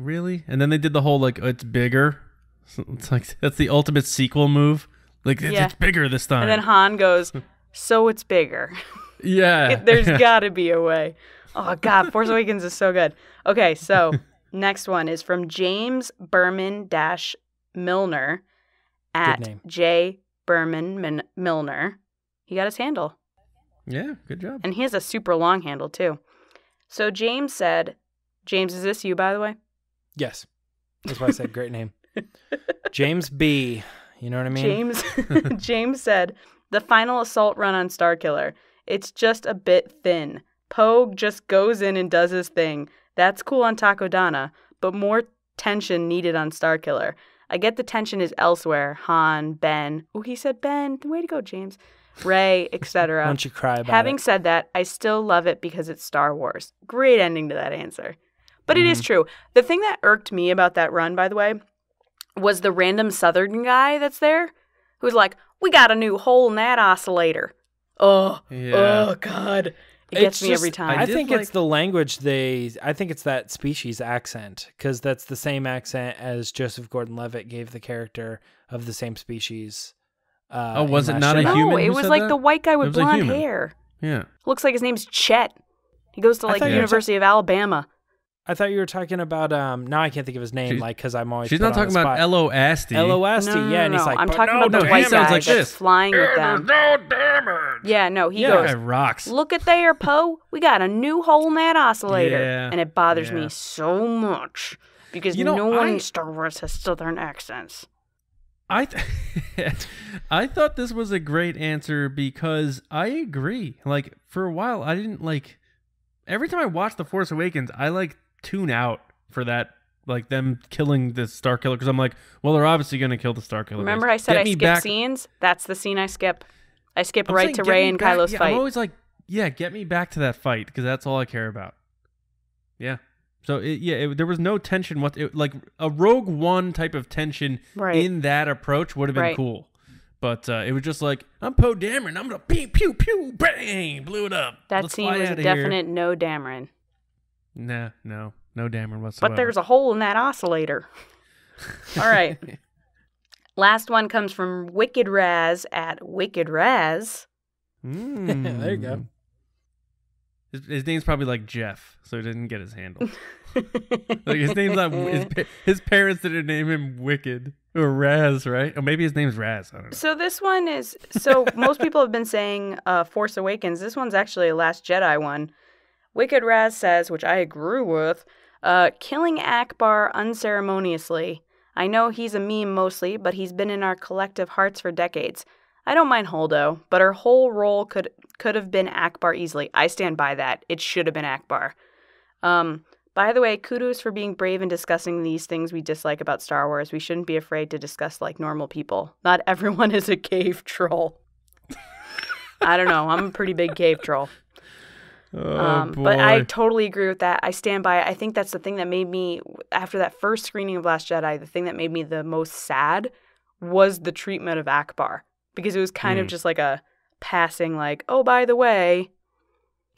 really? And then they did the whole, like, it's bigger. So it's like, that's the ultimate sequel move. Like, Yeah. it's bigger this time. And then Han goes, so it's bigger. yeah. There's got to be a way. Oh, God, Force Awakens is so good. Okay, so next one is from James Berman-Milner at name. J. Berman Milner. He got his handle. Yeah, good job. And he has a super long handle, too. So James said, James, is this you, by the way? Yes. That's why I said great name. James B. You know what I mean? James said, the final assault run on Starkiller. It's just a bit thin. Poe just goes in and does his thing. That's cool on Takodana, but more tension needed on Starkiller. I get the tension is elsewhere. Han, Ben. Oh, he said Ben. Way to go, James. Rey, etc. Don't you cry about Having it. said that, I still love it because it's Star Wars. Great ending to that answer. But it is true. The thing that irked me about that run, by the way, was the random Southern guy that's there who's like, we got a new hole in that oscillator. Oh, God. It gets me every time. I think it's the language I think it's that species accent, because that's the same accent as Joseph Gordon-Levitt gave the character of the same species. Was it in not Last a Jedi. human? No, it who was said like that? the white guy It with was a blonde human. hair. Yeah. Looks like his name's Chet. He goes to like thought the you were University of Alabama. I thought you were talking about now I can't think of his name, because I'm always She's put not on talking the about spot. Elo Asti. Elo Asti, yeah, and he's like, I'm "But talking no, about the he white sounds guy like that's this. flying with them. No damage! Yeah, no, he Yeah. goes, That guy rocks. look at there, Poe. We got a new hole in that oscillator. Yeah, And it bothers yeah. me so much because You know, no one I- in Star Wars has Southern accents. I thought this was a great answer because I agree. Like, for a while, I didn't like... Every time I watch The Force Awakens, I like tune out for that, like them killing the Starkiller, because I'm like, well, they're obviously going to kill the Starkiller. Remember I said I skip scenes? That's the scene I skip. I skip I'm right saying to get Rey me and back- Kylo's yeah, fight. I'm always like, yeah, get me back to that fight, because that's all I care about. Yeah. So, there was no tension. Like, a Rogue One type of tension Right. in that approach would have been Right. cool. But it was just like, I'm Poe Dameron. I'm going to pew, pew, pew, bang, blew it up. That Let's scene fly was a outta here. definite no Dameron. Nah, no Dameron whatsoever. But there's a hole in that oscillator. All right. Last one comes from Wicked Raz at Wicked Raz. There you go. His name's probably like Jeff, so he didn't get his handle. Like his name's not. His parents didn't name him Wicked or Raz, right? Or maybe his name's Raz. I don't know. So this one is, so most people have been saying Force Awakens. This one's actually a Last Jedi one. Wicked Raz says, which I agree with, killing Akbar unceremoniously. I know he's a meme mostly, but he's been in our collective hearts for decades. I don't mind Holdo, but her whole role could have been Akbar easily. I stand by that. It should have been Akbar. By the way, kudos for being brave and discussing these things we dislike about Star Wars. We shouldn't be afraid to discuss like normal people. Not everyone is a cave troll. I don't know. I'm a pretty big cave troll. Boy. But I totally agree with that. I stand by it. I think that's the thing that made me, after that first screening of Last Jedi, the thing that made me the most sad was the treatment of Akbar. Because it was kind of just like a passing, like, oh, by the way,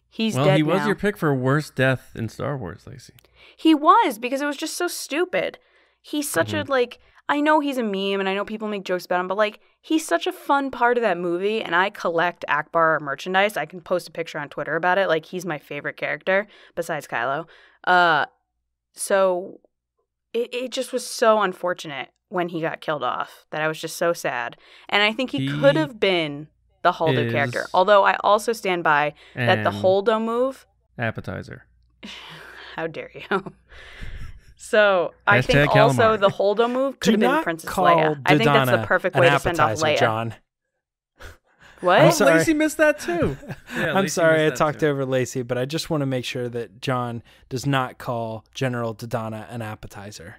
he's dead now. Well, he was your pick for worst death in Star Wars, Lacey. He was, because it was just so stupid. He's such a, like, I know he's a meme and I know people make jokes about him, but, like, he's such a fun part of that movie, and I collect Akbar merchandise. I can post a picture on Twitter about it. Like, he's my favorite character besides Kylo. So it just was so unfortunate when he got killed off that I was just so sad. And I think he could have been the Holdo character. Although I also stand by that the Holdo move... Appetizer. How dare you? So I Hashtag think also calamari. the Holdo move could have Do been not Princess call Leia. I think that's the Dodonna perfect an way to send off appetizer, Leia. John. What? I'm sorry. Lacey missed that too. Yeah, I'm Lacey sorry I missed that talked too. over Lacey, but I just want to make sure that John does not call General Dodonna an appetizer.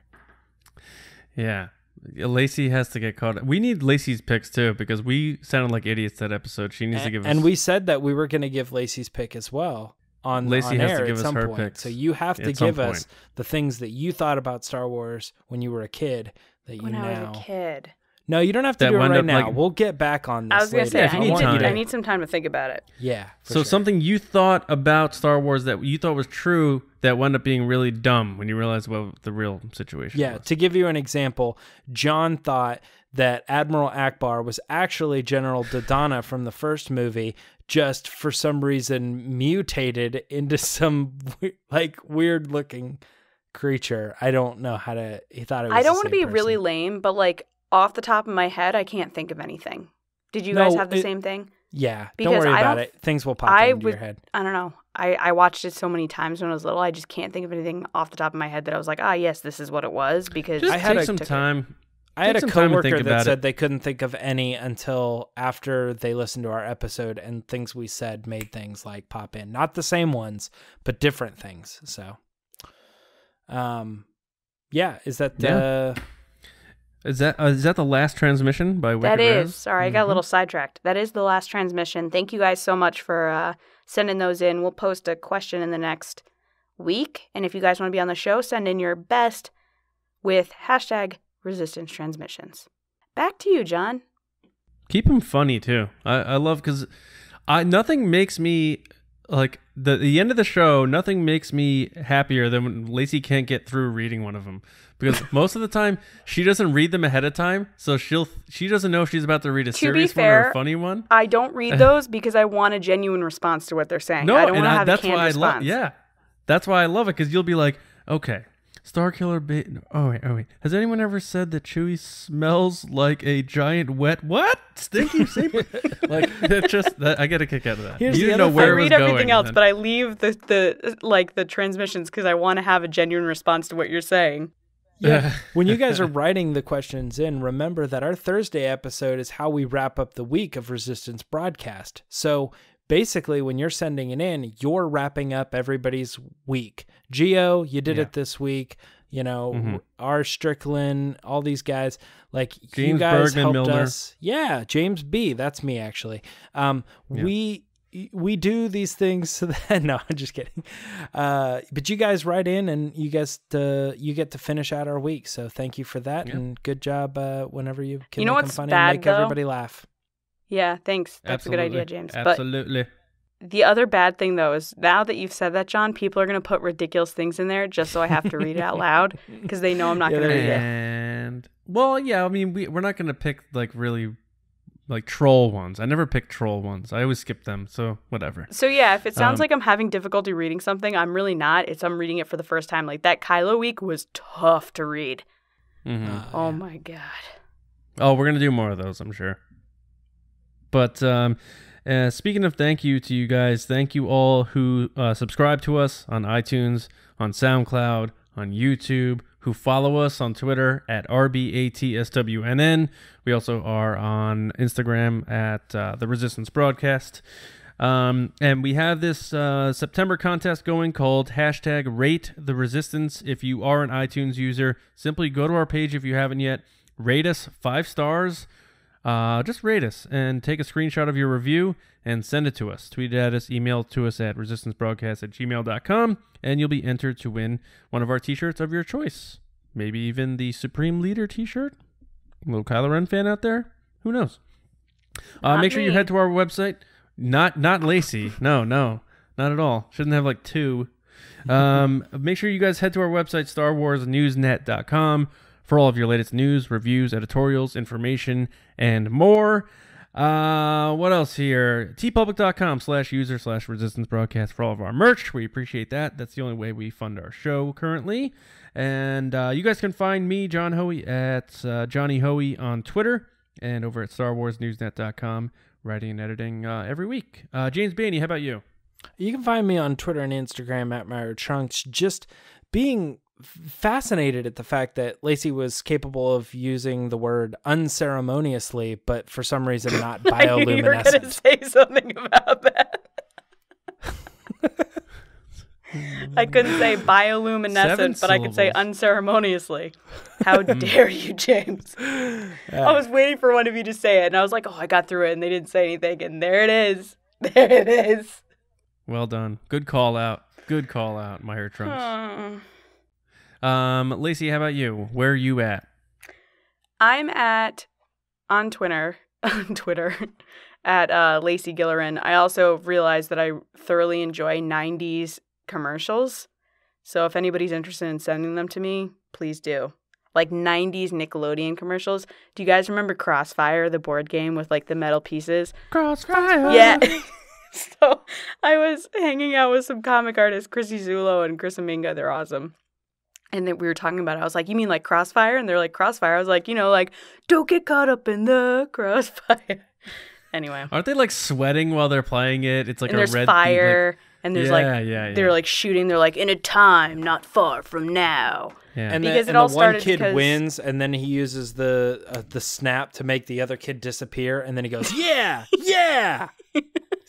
Yeah. Lacey has to get caught. We need Lacey's picks too, because we sounded like idiots that episode. She needs to give us. And we said that we were going to give Lacey's pick as well on Lacey on has air to give at us some her point. picks So you have to at some give us point. the things that you thought about Star Wars when you were a kid that you When now. I was a kid. No, you don't have to That do it wound right up, now. like- We'll get back on this I was going to later. say, if you need time. I need some time to think about it. Yeah. for So sure. something you thought about Star Wars that you thought was true that wound up being really dumb when you realized what the real situation Yeah, was. to give you an example, John thought that Admiral Akbar was actually General Dodonna from the first movie, just for some reason mutated into some weird looking creature. I don't know how to. He thought it was. I don't want to be really lame, but like off the top of my head, I can't think of anything. Did you guys have the same thing? Yeah, Because don't worry I about don't- it. Things will pop into your head. I don't know. I watched it so many times when I was little. I just can't think of anything off the top of my head that I was like, yes, this is what it was. Because Just I had take a- some time. I had Take a some time to coworker think that about said it. they couldn't think of any until after they listened to our episode, and things we said made things like pop in. Not the same ones, but different things. So, yeah, is that Yeah. Is that the last transmission by Wicked That is. Raz? Sorry, I got a little sidetracked. That is the last transmission. Thank you guys so much for sending those in. We'll post a question in the next week. And if you guys want to be on the show, send in your best with hashtag Resistance Transmissions. Back to you, John. Keep them funny too. I love because nothing makes me like the end of the show. Nothing makes me happier than when Lacey can't get through reading one of them, because most of the time she doesn't read them ahead of time, so she doesn't know if she's about to read a serious one or a funny one. I don't read those because I want a genuine response to what they're saying. No, I don't want to have that's a canned why response. I love. Yeah, that's why I love it, because you'll be like, okay. Starkiller Oh wait. Has anyone ever said that Chewie smells like a giant wet what? Stinky saber? Like it's just that I get a kick out of that. Here's you the didn't know other where I it was read going. everything else, then. but I leave the transmissions because I want to have a genuine response to what you're saying. Yeah. When you guys are writing the questions in, remember that our Thursday episode is how we wrap up the week of Resistance broadcast. So basically, when you're sending it in, you're wrapping up everybody's week. Geo, you did it this week. You know, R. Strickland, all these guys, like James you guys Bergman, helped Milner. us. Yeah, James B. That's me actually. We do these things so that no, I'm just kidding. But you guys write in and you get to finish out our week. So thank you for that and good job. Whenever you can, You know make them what's funny bad, and make though? everybody laugh. Yeah, thanks. That's Absolutely. a good idea, James. Absolutely. But the other bad thing, though, is now that you've said that, John, people are going to put ridiculous things in there just so I have to read it out loud because they know I'm not going to read it. And well, yeah, I mean, we're not gonna pick like really like troll ones. I never pick troll ones. I always skip them. So whatever. So yeah, if it sounds like I'm having difficulty reading something, I'm really not. I'm reading it for the first time. Like that Kylo week was tough to read. Oh my God. Oh, we're gonna do more of those, I'm sure. But speaking of thank you to you guys, thank you all who subscribe to us on iTunes, on SoundCloud, on YouTube, who follow us on Twitter at RBATSWNN. We also are on Instagram at The Resistance Broadcast. And we have this September contest going called hashtag Rate the Resistance. If you are an iTunes user, simply go to our page if you haven't yet. Rate us 5 stars. Just rate us and take a screenshot of your review and send it to us. Tweet it at us, email it to us at resistancebroadcast@gmail.com, and you'll be entered to win one of our t-shirts of your choice. Maybe even the Supreme Leader t-shirt. A little Kylo Ren fan out there? Who knows? Make sure you head to our website. Not Lacey. No, not at all. Shouldn't have like 2. Make sure you guys head to our website, StarWarsNewsNet.com, for all of your latest news, reviews, editorials, information, and more. What else here? tpublic.com/user/resistance broadcast for all of our merch. We appreciate that. That's the only way we fund our show currently. And you guys can find me, John Hoey, at Johnny Hoey on Twitter and over at StarWarsNewsNet.com, writing and editing every week. James Bainey, how about you? You can find me on Twitter and Instagram at Myra Trunks, just being fascinated at the fact that Lacey was capable of using the word unceremoniously, but for some reason not bioluminescent. I knew you were going to say something about that. I couldn't say bioluminescent, but I could say unceremoniously. How dare you, James? I was waiting for one of you to say it, and I was like, oh, I got through it, and they didn't say anything, and there it is. There it is. Well done. Good call out. Good call out, Myra Trunks. Lacey, how about you? Where are you at? I'm on Twitter at Lacey Gillerin. I also realized that I thoroughly enjoy 90s commercials. So if anybody's interested in sending them to me, please do. Like 90s Nickelodeon commercials. Do you guys remember Crossfire, the board game with like the metal pieces? Crossfire! Yeah. So I was hanging out with some comic artists, Chrissy Zulo and Chris Aminga. They're awesome. And then we were talking about it. I was like, you mean like Crossfire? And they're like, Crossfire. I was like, like, don't get caught up in the crossfire. Anyway. Aren't they like sweating while they're playing it? It's like and a there's red fire. And there's they're like shooting. They're like, in a time not far from now. Yeah. And because the it all one started kid because... wins, and then he uses the snap to make the other kid disappear, and then he goes, yeah, yeah.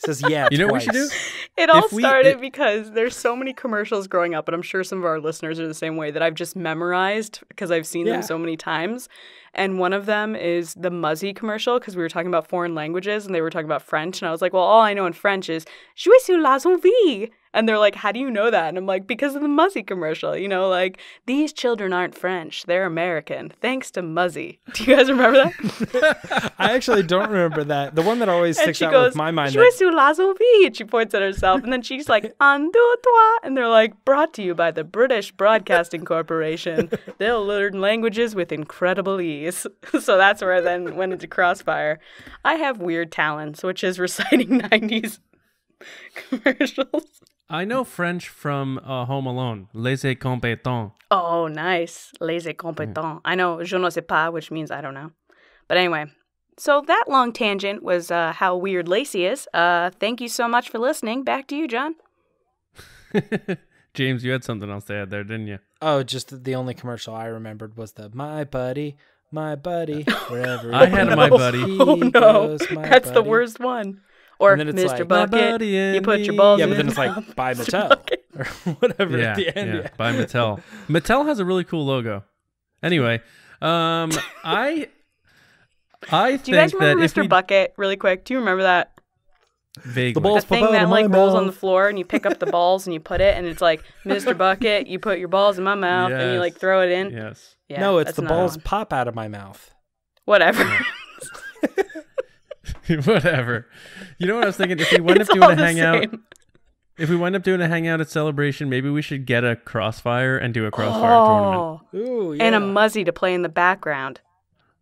says yeah. You know what we twice. should do? It all If we- started because there's so many commercials growing up, and I'm sure some of our listeners are the same way, that I've just memorized because I've seen Yeah. them so many times. And one of them is the Muzzy commercial, because we were talking about foreign languages and they were talking about French. And I was like, well, all I know in French is "Je suis la vie." And they're like, how do you know that? And I'm like, because of the Muzzy commercial. You know, like, these children aren't French. They're American. Thanks to Muzzy. Do you guys remember that? I actually don't remember that. The one that always And sticks she out goes, with my mind. "Je suis la vie." And she points at herself. And then she's like, "Un, deux, trois." And they're like, brought to you by the British Broadcasting Corporation. They'll learn languages with incredible ease. So that's where I then went into Crossfire. I have weird talents, which is reciting 90s commercials. I know French from Home Alone. Les compétents. Oh, nice. Les compétents. I know je ne sais pas, which means I don't know. But anyway, so that long tangent was how weird Lacey is. Thank you so much for listening. Back to you, John. James, you had something else to add there, didn't you? Oh, just the only commercial I remembered was the my buddy, wherever. I he had a goes, My Buddy. he Oh, no. goes, my That's the buddy. worst one. Or And then it's Mr. like, "My Bucket, buddy you and put your me." balls Yeah, in but then your it's like mouth. by Mr. Mattel Bucket. or whatever Yeah, at the end. yeah, by Mattel. Mattel has a really cool logo. Anyway, I Do you guys think that remember if Mr. we Bucket really quick? Do you remember that? vaguely, The balls The thing pop out that of like my rolls on the mouth. floor and you pick up the balls and you put it and it's like, Mr. Bucket, you put your balls in my mouth and you Yes. like throw it in. yes, Yeah, No, it's that's the another balls one. pop out of my mouth. Whatever. whatever. You know what I was thinking? If we wind It's up doing all a the hangout, same. if we wind up doing a hangout at Celebration, maybe we should get a Crossfire and do a Crossfire tournament. Oh, Ooh, yeah. and a Muzzy to play in the background.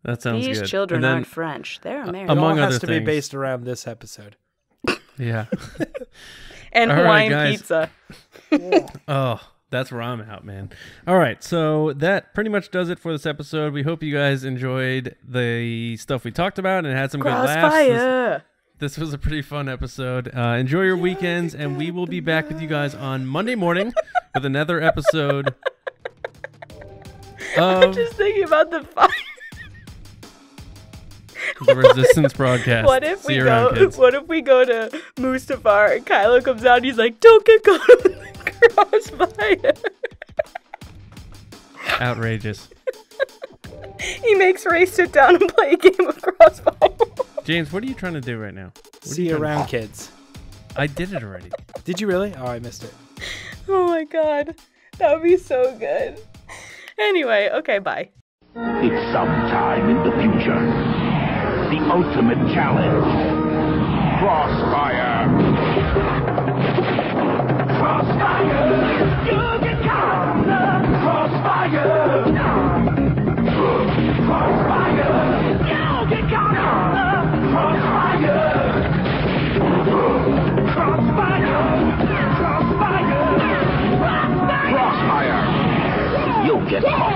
That sounds These good. children And then- aren't French. They're American. It all among has other to be things. based around this episode. Yeah. And All right, Hawaiian guys. pizza. Oh, that's where I'm out, man. All right, so that pretty much does it for this episode. We hope you guys enjoyed the stuff we talked about and had some good laughs. Crossfire. This was a pretty fun episode. Enjoy your weekends, and we will be back with you guys on Monday morning with another episode I'm of just thinking about the fire. the Resistance broadcast. What if See we you around, go? kids. What if we go to Mustafar and Kylo comes out and he's like, "Don't get caught in the crossfire." Outrageous. He makes Ray sit down and play a game of Crossfire. James, what are you trying to do right now? What are See you trying to- around, kids. I did it already. Did you really? Oh, I missed it. Oh my god, that would be so good. Anyway, okay, bye. It's sometime in the future. The ultimate challenge. Crossfire. Crossfire. You can count. Crossfire. Crossfire. You can count. Crossfire. Crossfire. Crossfire. You'll get caught.